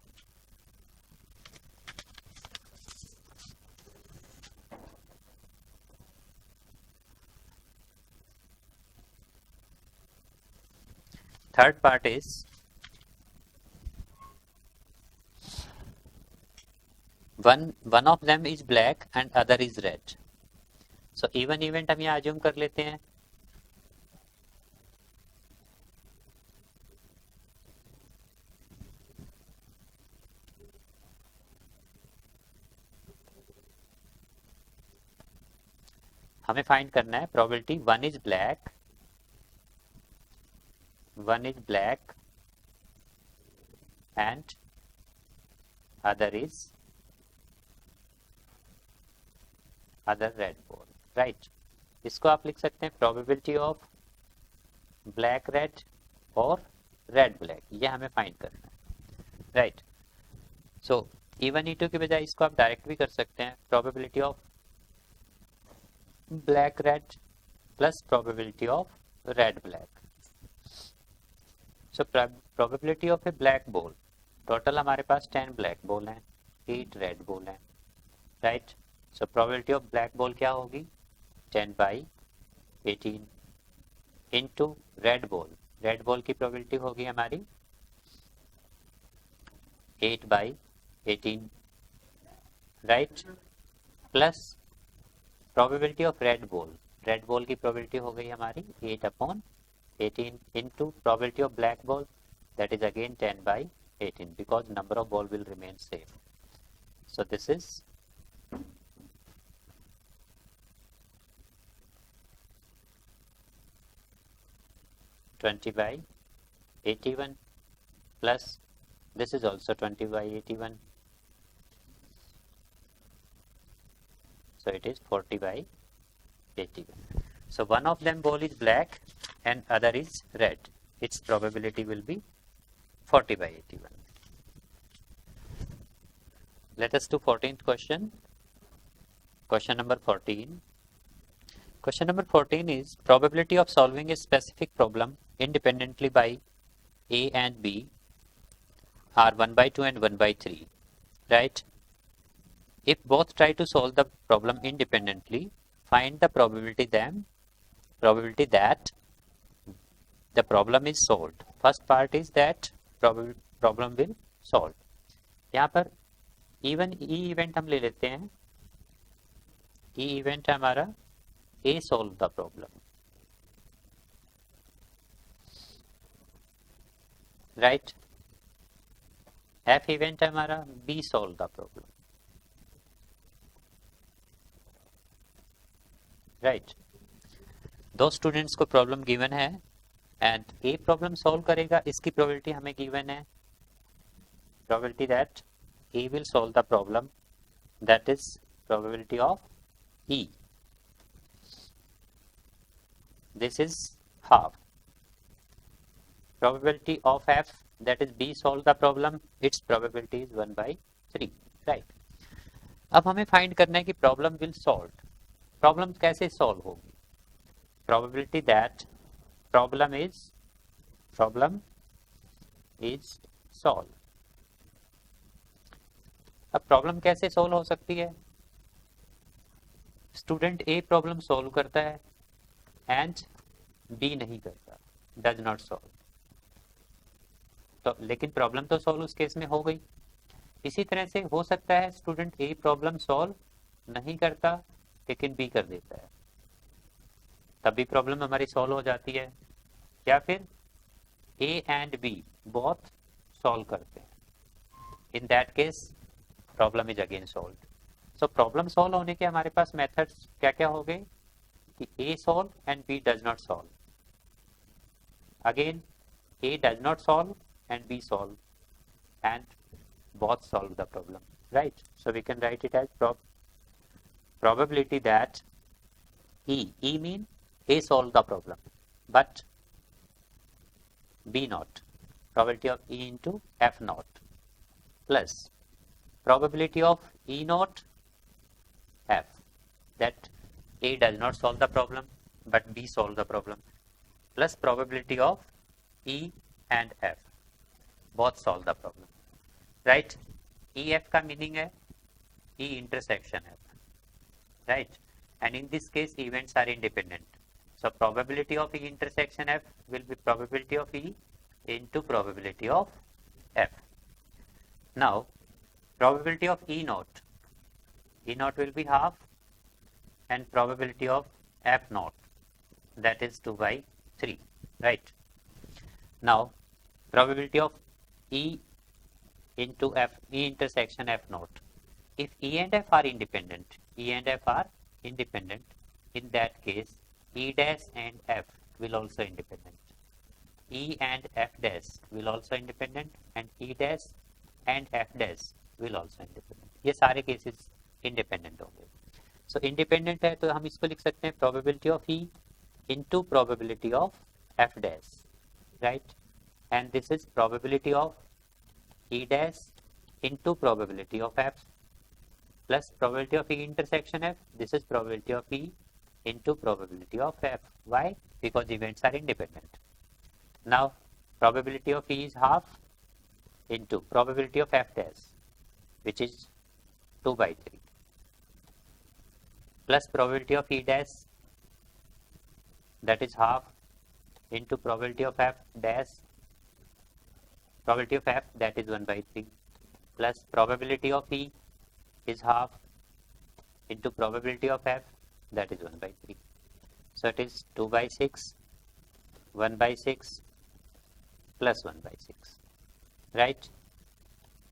Third part is one of them is black and other is red. So even event हम यहाँ assume कर लेते हैं। हमें find करना है probability one is black and other red ball, right? इसको आप लिख सकते हैं प्रोबेबिलिटी ऑफ ब्लैक रेड और रेड ब्लैक, ये हमें फाइंड करना है, राइट। सो E1 E2 की बजाय इसको आप डायरेक्ट भी कर सकते हैं, probability of black red plus probability of red black. So probability of A black ball, total हमारे पास 10 ब्लैक बॉल हैं, 8 रेड बॉल हैं, right. So probability of black ball क्या होगी, 10/18 into red ball, red ball की probability होगी हमारी 8/18, right, plus probability of red ball, red ball की probability हो गई हमारी 8/18 into probability of black ball, that is again 10/18 because number of ball will remain same. So this is 20/81 plus this is also 20/81, so it is 40/81. So one of them ball is black and other is red, its probability will be 40/81. Let us do 14th question. Question number 14. Question number 14 is probability of solving a specific problem independently by A and B are 1/2 and 1/3, right? If both try to solve the problem independently, find the probability that the problem is solved. First part is that problem will solve. यहाँ पर E1 E event हम ले लेते हैं, E event है हमारा A solve the problem, right. F event है हमारा B solve the problem, right. दो स्टूडेंट्स को प्रॉब्लम गिवन है एंड ए प्रॉब्लम सॉल्व करेगा, इसकी प्रोबेबिलिटी हमें गिवन है, probability that A will solve the problem, that is probability of E, this is half. Probability of F, that is B solve the problem, its probability is 1/3, right. अब हमें find करना है कि problem will solve, problem कैसे solve होगी, probability that problem is solved. अब problem कैसे solve हो सकती है, स्टूडेंट ए प्रॉब्लम सॉल्व करता है एंड बी नहीं करता, डज नॉट सॉल्व, तो लेकिन प्रॉब्लम तो सॉल्व उस केस में हो गई। इसी तरह से हो सकता है स्टूडेंट ए प्रॉब्लम सॉल्व नहीं करता लेकिन बी कर देता है, तभी प्रॉब्लम हमारी सॉल्व हो जाती है, या फिर A and B both solve करते हैं, in that case problem is again solved. So problem solve होने के हमारे पास मेथड्स क्या क्या हो गए कि A solve and B does not solve. Again, A does not solve and B solve, and both solve the problem, right? So we can write it as probability that E mean A solve the problem, but B not. Probability of E into F naught plus probability of E naught F, that A does not solve the problem but B solve the problem, plus probability of E and F both solve the problem, right. EF का meaning है E intersection F, right, and in this case events are independent, so probability of E intersection F will be probability of E into probability of F. Now probability of E naught will be half, and probability of F naught, that is 2/3, right. Now probability of E into F, E intersection F naught, if E and F are independent, in that case E dash and F will also independent, E and F dash will also independent, and E dash and F dash will also independent, ये सारे cases independent होंगे। सो independent है तो हम इसको लिख सकते हैं probability of E into probability of F dash, right, and this is probability of E dash into probability of F plus probability of E intersection F. This is probability of E into probability of F. Why? Because events are independent. Now probability of E is half into probability of F dash, which is 2 by 3, plus probability of E dash, that is half, into probability of F dash, probability of F, that is 1 by 3, plus probability of E is half into probability of F, that is 1 by 3. So it is 2 by 6, 1 by 6 plus 1 by 6, right?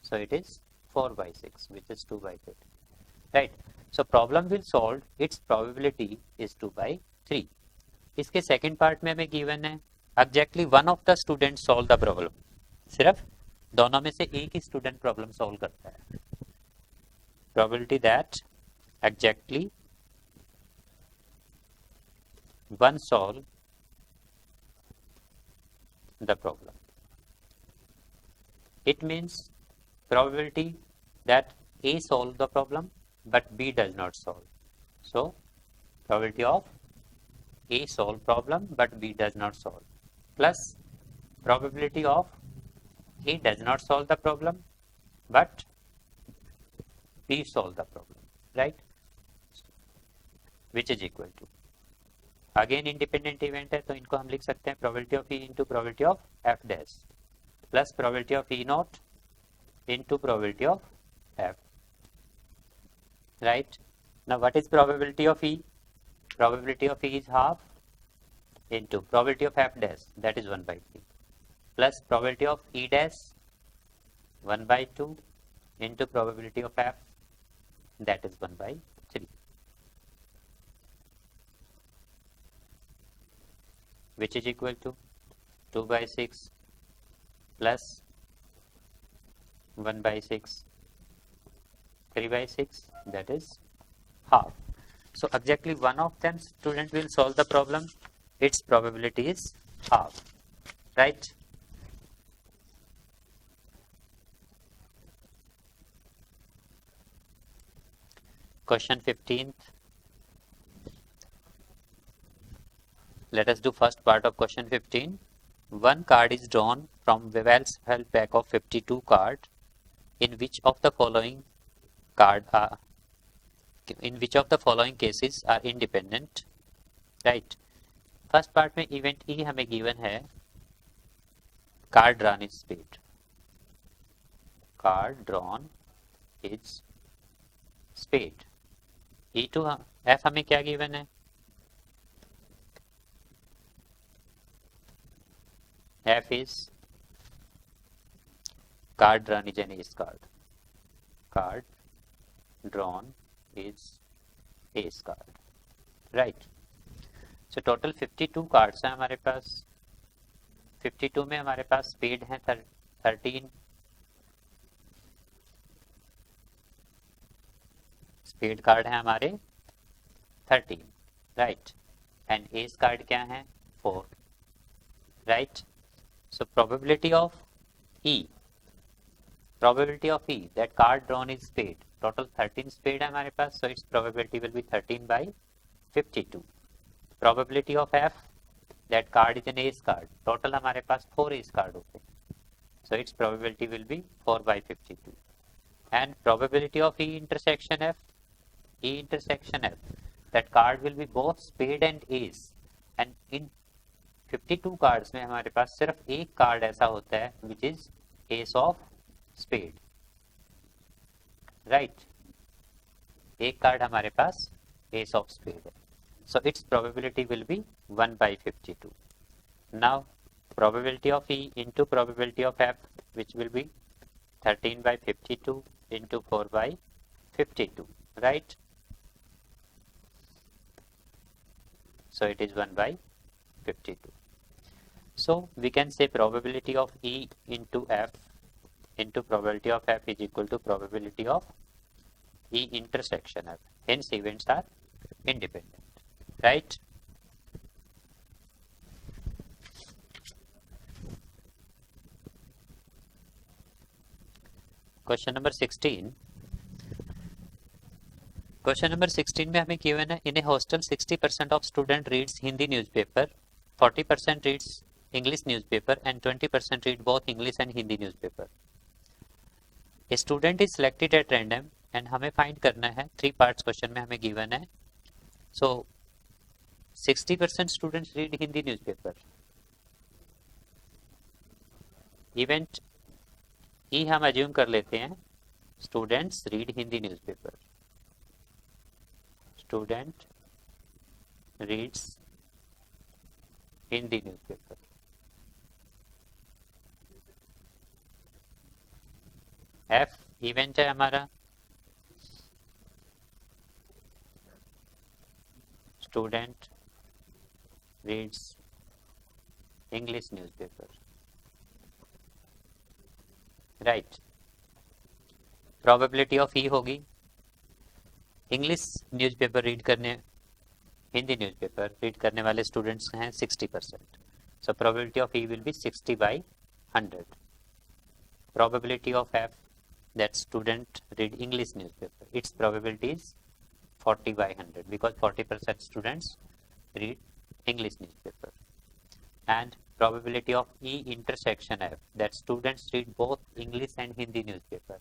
So it is 4 by 6, which is 2 by 3, right? So problem will solve, its probability is 2 by 3. इसके second part में हमें given है exactly one of the student solve the problem. सिर्फ दोनों में से एक ही student problem solve करता है. Probability that exactly one solve the problem. It means probability that A solve the problem but B does not solve. So probability of A solve problem but B does not solve, plus probability of A does not solve the problem but B solve the problem, right? Which is equal to, again independent event है तो इनको हम लिख सकते हैं probability of E into probability of F dash plus probability of E naught into probability of F, right? Now what is probability of E? Probability of E is half into probability of F dash, that is 1 by 3, plus probability of E dash 1 by 2 into probability of F, that is 1 by 3, which is equal to 2 by 6 plus 1 by 6, 3 by 6, that is half. So exactly one of them student will solve the problem, its probability is half, right? Question 15th. Let us do first part of question 15. One card is drawn from Wevel's pack of 52 cards. In which of the following cases are independent, right? First part में event E हमें given है card drawn is spade. Card drawn is spade. E2 F हमें क्या given है? F is card drawn is an ace card. Card drawn is ace card, right? So total 52 cards हैं हमारे पास. 52 में हमारे पास spade है 13, स्पेड कार्ड है हमारे 13, right? एंड एस कार्ड क्या है 4, right? So probability of E that card drawn is spade, total 13 spade है हमारे पास, so its probability will be 13 by 52. Probability of F that card is an ace card, total हमारे पास 4 ace card होते हैं, so its probability will be 4 by 52. And probability of E intersection F that card will be both spade and ace, and in 52 cards में हमारे पास सिर्फ एक card ऐसा होता है which is ace of spade, right? एक कार्ड हमारे पास ace of spade है, so its probability will be 1 by 52. Now probability of E into probability of F, which will be 13 by 52 into 4 by 52, right? So it is 1 by 52. So we can say probability of E into F into probability of F is equal to probability of E intersection F. Hence events are independent, right? Question number 16। Question number 16 में हमें given है in a hostel 60% of student reads Hindi newspaper, 40% reads English newspaper and 20% read both English and Hindi newspaper. A student is selected at random and हमें find करना है, 3 parts question में हमें given है। So 60% students read Hindi newspaper, event E हम assume कर लेते हैं, students read Hindi newspaper, student reads Hindi newspaper. F event है हमारा, student reads English newspaper, right. Probability of E होगी इंग्लिश न्यूज़पेपर रीड करने, हिंदी न्यूज़पेपर रीड करने वाले स्टूडेंट्स हैं 60%, सो probability of E will be 60/100। Probability of F that student read English newspaper, its probability is 40/100 because 40% students read English newspaper. And probability of E intersection F, that students read both English and Hindi newspaper,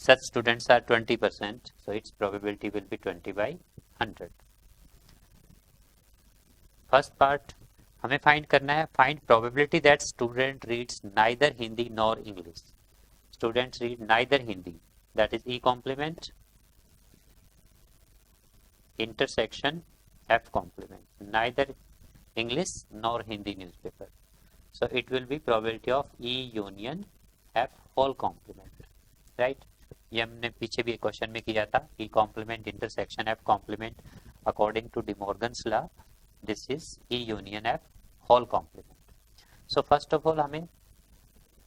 such students are 20%, so its probability will be 20/100. First part हमें find करना है, find probability that student reads neither Hindi nor English. Students read neither Hindi, that is E complement intersection F complement, neither English nor Hindi newspaper, so it will be probability of E union F whole complement, right। ये हमने पीछे भी एक question में किया था, E complement intersection F complement according to De Morgan's law, this is E union F whole complement। so first of all हमें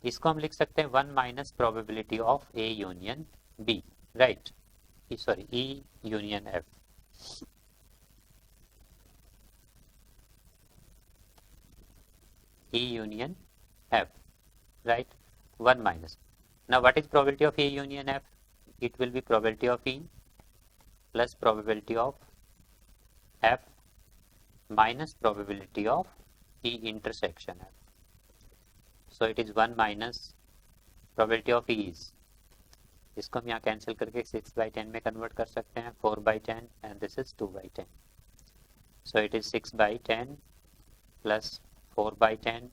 इसको हम लिख सकते हैं 1 minus probability of A union B, right, sorry E union F, E union F, right, 1 minus. Now what is probability of A union F, it will be probability of E plus probability of F minus probability of E intersection F, so it is 1 minus probability of E is, इसको हम यहाँ cancel करके 6/10 में convert कर सकते हैं, 4/10 and this is 2/10, so it is 6/10 plus 4/10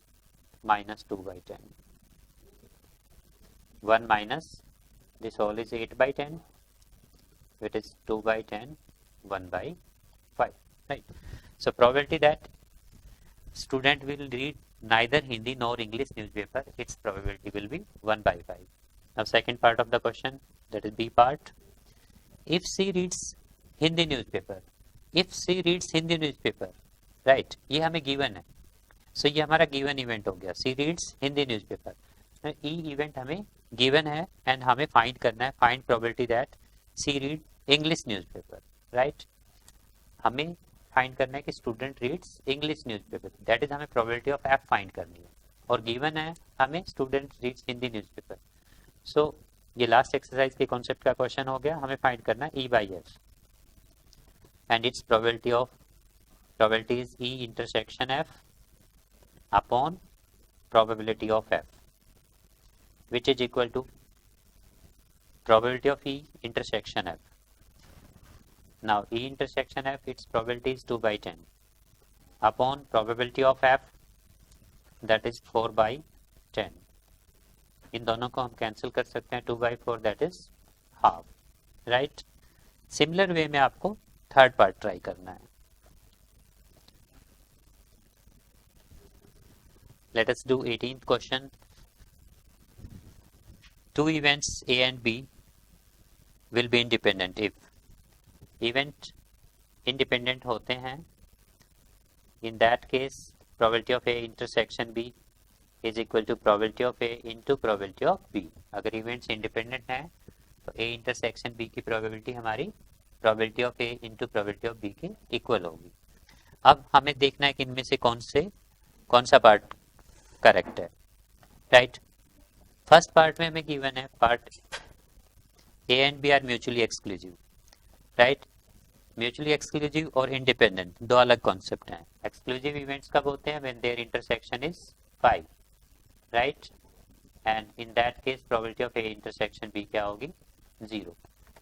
minus 2/10, 1 minus this whole is 8/10, it is 2/10, 1/5, right। so probability that student will read neither Hindi nor English newspaper, its probability will be 1/5. Now second part of the question, that is B part, if she reads Hindi newspaper, if she reads Hindi newspaper, right, ये हमें given है, so ये हमारा given event हो गया, she reads Hindi newspaper, E event हमें given है and हमें find करना है, find probability that she read English newspaper, right, हमें फाइंड करना है कि student reads English newspaper, that is हमें प्रोबेबिलिटी ऑफ एफ फाइंड करनी है, और गिवन है हमें student reads Hindi newspaper. So ये लास्ट एक्सरसाइज के कॉन्सेप्ट का क्वेश्चन हो गया, हमें फाइंड करना है E/F and its probability is E intersection F upon probability of F, which is equal to probability of E intersection F। Now E intersection F, its probability is 2/10 upon probability of F, that is 4/10, इन दोनों को हम cancel कर सकते हैं, 2/4 that is half, right। Similar way में आपको third part try करना है। Let us do 18th question, 2 events A and B will be independent if event independent होते हैं, in that case probability of A intersection B is equal to probability of A into probability of B. अगर events independent हैं तो A intersection B की probability हमारी probability of A into probability of B के equal होगी। अब हमें देखना है कि इनमें से कौन सा पार्ट करेक्ट है, राइट। फर्स्ट पार्ट में हमें गिवन है part A and B are mutually exclusive, right. Mutually exclusive और इंडिपेंडेंट दो अलग कॉन्सेप्ट हैं। एक्सक्लूसिव इवेंट्स कब होते हैं? When their intersection is 5, right, and in that case probability of A intersection B क्या होगी? 0।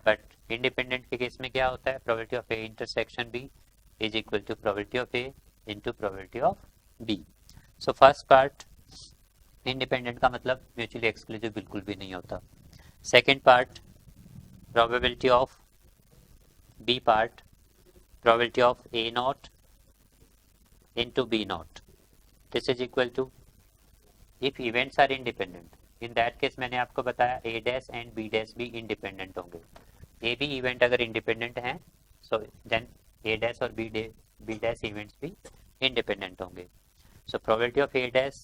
बट इंडिपेंडेंट के केस में क्या होता है? Probability of A intersection B is equal to probability of A into probability of B. So first part independent का मतलब mutually exclusive बिल्कुल भी नहीं होता। Second part probability of B part, probability of A not into b naught, this is equal to if events are independent, in that case मैंने आपको बताया a dash and b dash भी independent होंगे। a भी event अगर independent हैं so then a dash और b dash events भी independent होंगे। so probability of a dash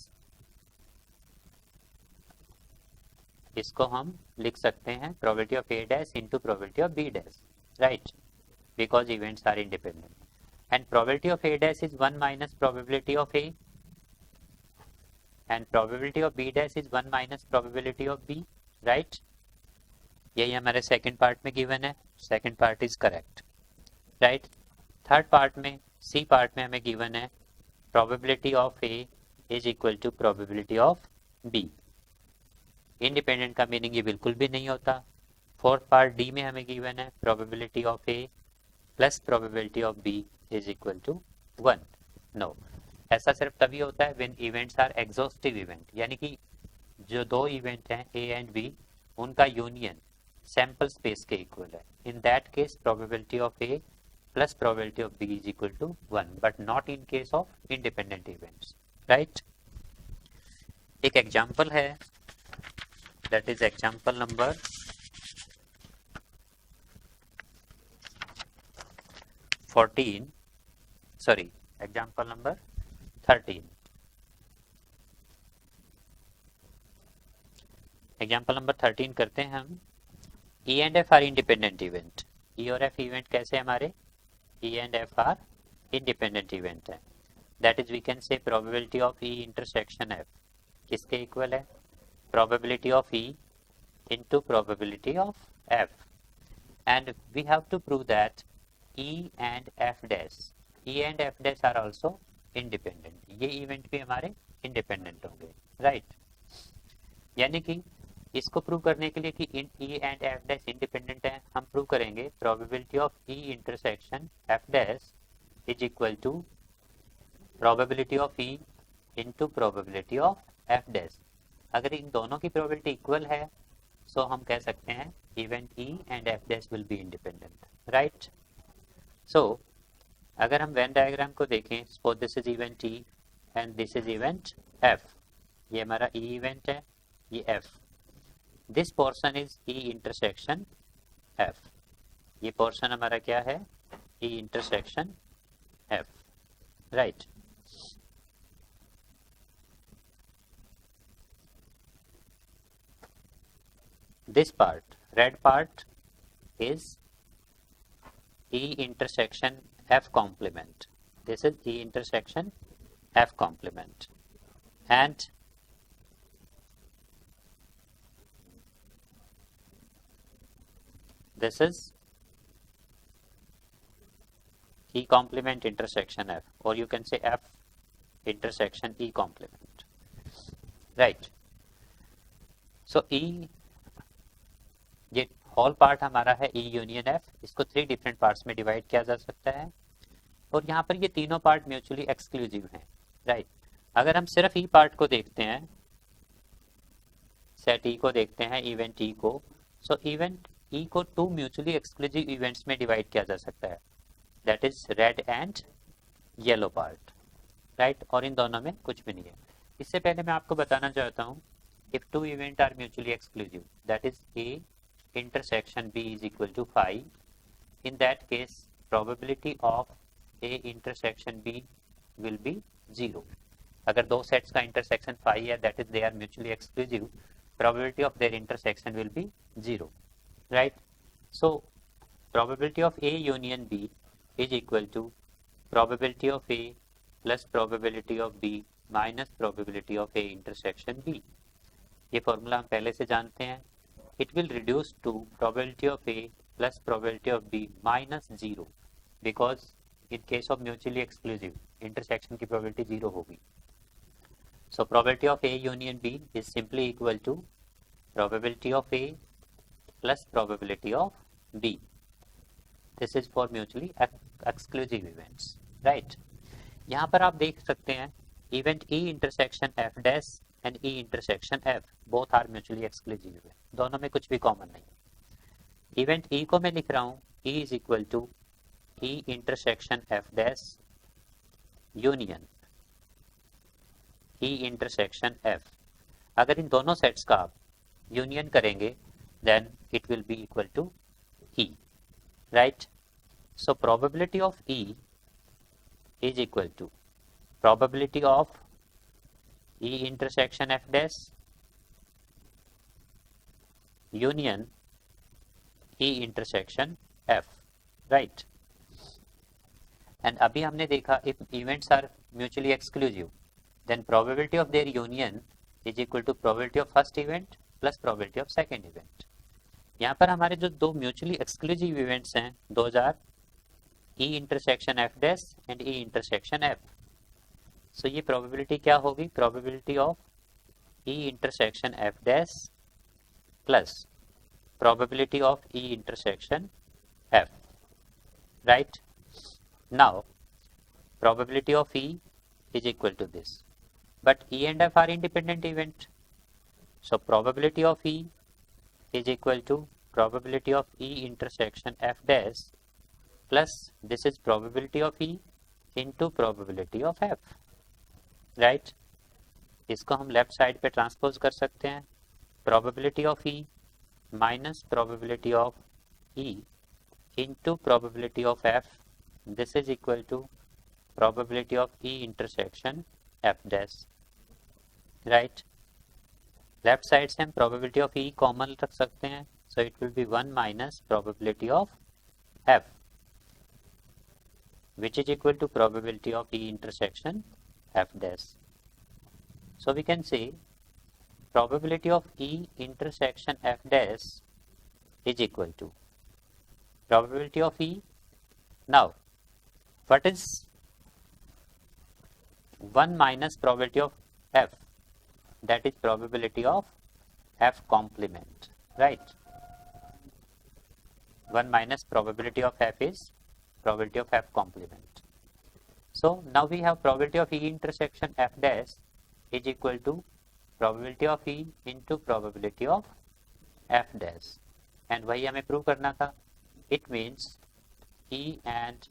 इसको हम लिख सकते हैं probability of a dash into probability of b dash, right, because events are independent, and probability of a dash is 1 minus probability of a, and probability of b dash is 1 minus probability of b, right। यही हमारे second part में given है, second part is correct, right. Third part में C part में हमें given है probability of a is equal to probability of b। Independent का meaning ये बिल्कुल भी नहीं होता। फोर्थ पार्ट डी में हमें गिवन है probability of a plus probability of b is equal to 1। No, ऐसा सिर्फ तभी होता है when events are exhaustive event, यानी कि जो दो इवेंट हैं ए एंड बी उनका यूनियन सैंपल स्पेस के इक्वल है। In that case probability of A plus probability of B is equal to 1, but not in case of independent events, right. एक example है, that is example number 14, sorry example number 13। Example number 13 करते हैं हम। E and F are independent event. E और F event कैसे हमारे? E and F are independent event है। That is we can say probability of E intersection F किसके equal है? Probability of E into probability of F, and we have to prove that E and F dash, E and F dash are also independent. ये event भी हमारे independent होंगे, right. यानी कि इसको prove करने के लिए कि इन E and F dash independent है, हम प्रूव करेंगे probability of E intersection F dash is equal to probability of E into probability of F dash. अगर इन दोनों की प्रोबेबिलिटी इक्वल है सो हम कह सकते हैं event E and F dash will be independent, right. So अगर हम वेन डायग्राम को देखें, suppose this is event E and this is event F. ये हमारा ई इवेंट है, ये F. This portion is E intersection F. ये portion हमारा क्या है? E intersection F, right. This part, red part is E intersection F complement. This is E intersection F complement, and this is E complement intersection F, or you can say F intersection E complement, right. So E, ये whole part हमारा है ई union F. इसको 3 different parts में divide किया जा सकता है, और यहाँ पर ये तीनों पार्ट म्यूचुअली एक्सक्लूसिव हैं, राइट। अगर हम सिर्फ ई पार्ट को देखते हैं, सेट ई को देखते हैं, इवेंट ई को, सो इवेंट ई को 2 म्यूचुअली एक्सक्लूसिव इवेंट्स में डिवाइड किया जा सकता है, that is red and yellow part, right. और इन दोनों में कुछ भी नहीं है। इससे पहले मैं आपको बताना चाहता हूँ, if 2 event are mutually exclusive, that is A intersection B is equal to 5, in that case probability of A intersection B will be 0। अगर दो सेट्स का इंटरसेक्शन 5 है, that is they are mutually exclusive, probability of their intersection will be 0, right। So probability of A union B is equal to probability of A plus probability of B minus probability of A intersection B। ये formula हम पहले से जानते हैं. It will reduce to probability of A plus probability of B minus 0 because in case of mutually exclusive intersection की probability 0 होगी. So probability of A union B is simply equal to probability of A plus probability of B. This is for mutually exclusive events, right? यहाँ पर आप देख सकते हैं event E intersection F dash and E intersection F both are mutually exclusive है. दोनों में कुछ भी कॉमन नहीं. इवेंट E को मैं लिख रहा हूँ E is equal to E intersection F dash union E intersection F. अगर इन दोनों सेट्स का आप यूनियन करेंगे then it will be equal to E, right? So probability of E is equal to probability of E intersection F dash union E intersection F, right? And अभी हमने देखा if events are mutually exclusive then probability of their union is equal to probability of first event plus probability of second event. यहाँ पर हमारे जो दो mutually exclusive events हैं those are E intersection F dash and E intersection F. So ये probability क्या होगी? Probability of E intersection F dash plus probability of E intersection F, right? Now probability of E is equal to this, but E and F are independent event. So probability of E is equal to probability of E intersection F dash plus this is probability of E into probability of F, right? इसको हम left side पे transpose कर सकते हैं. Probability of E minus probability of E into probability of F. This is equal to probability of E intersection F dash, right? Left side से हम probability of E common रख सकते हैं. So it will be 1 minus probability of F, which is equal to probability of E intersection F dash. So we can say probability of E intersection F dash is equal to probability of E. Now, what is 1 minus probability of F? That is probability of F complement, right? 1 minus probability of F is probability of F complement. So now we have probability of E intersection F dash is equal to probability of E into probability of F dash, and वही हमें prove करना था. It means E and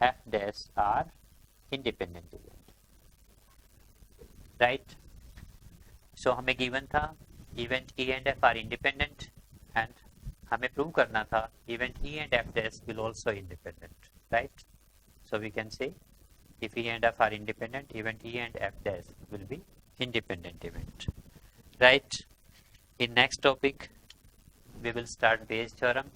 F dash are independent event, right? So हमें given था event E and F are independent, and हमें prove करना था event E and F dash will also independent, right? So we can say if E and F are independent, event E and F dash will be independent event, right? In next topic we will start Bayes theorem.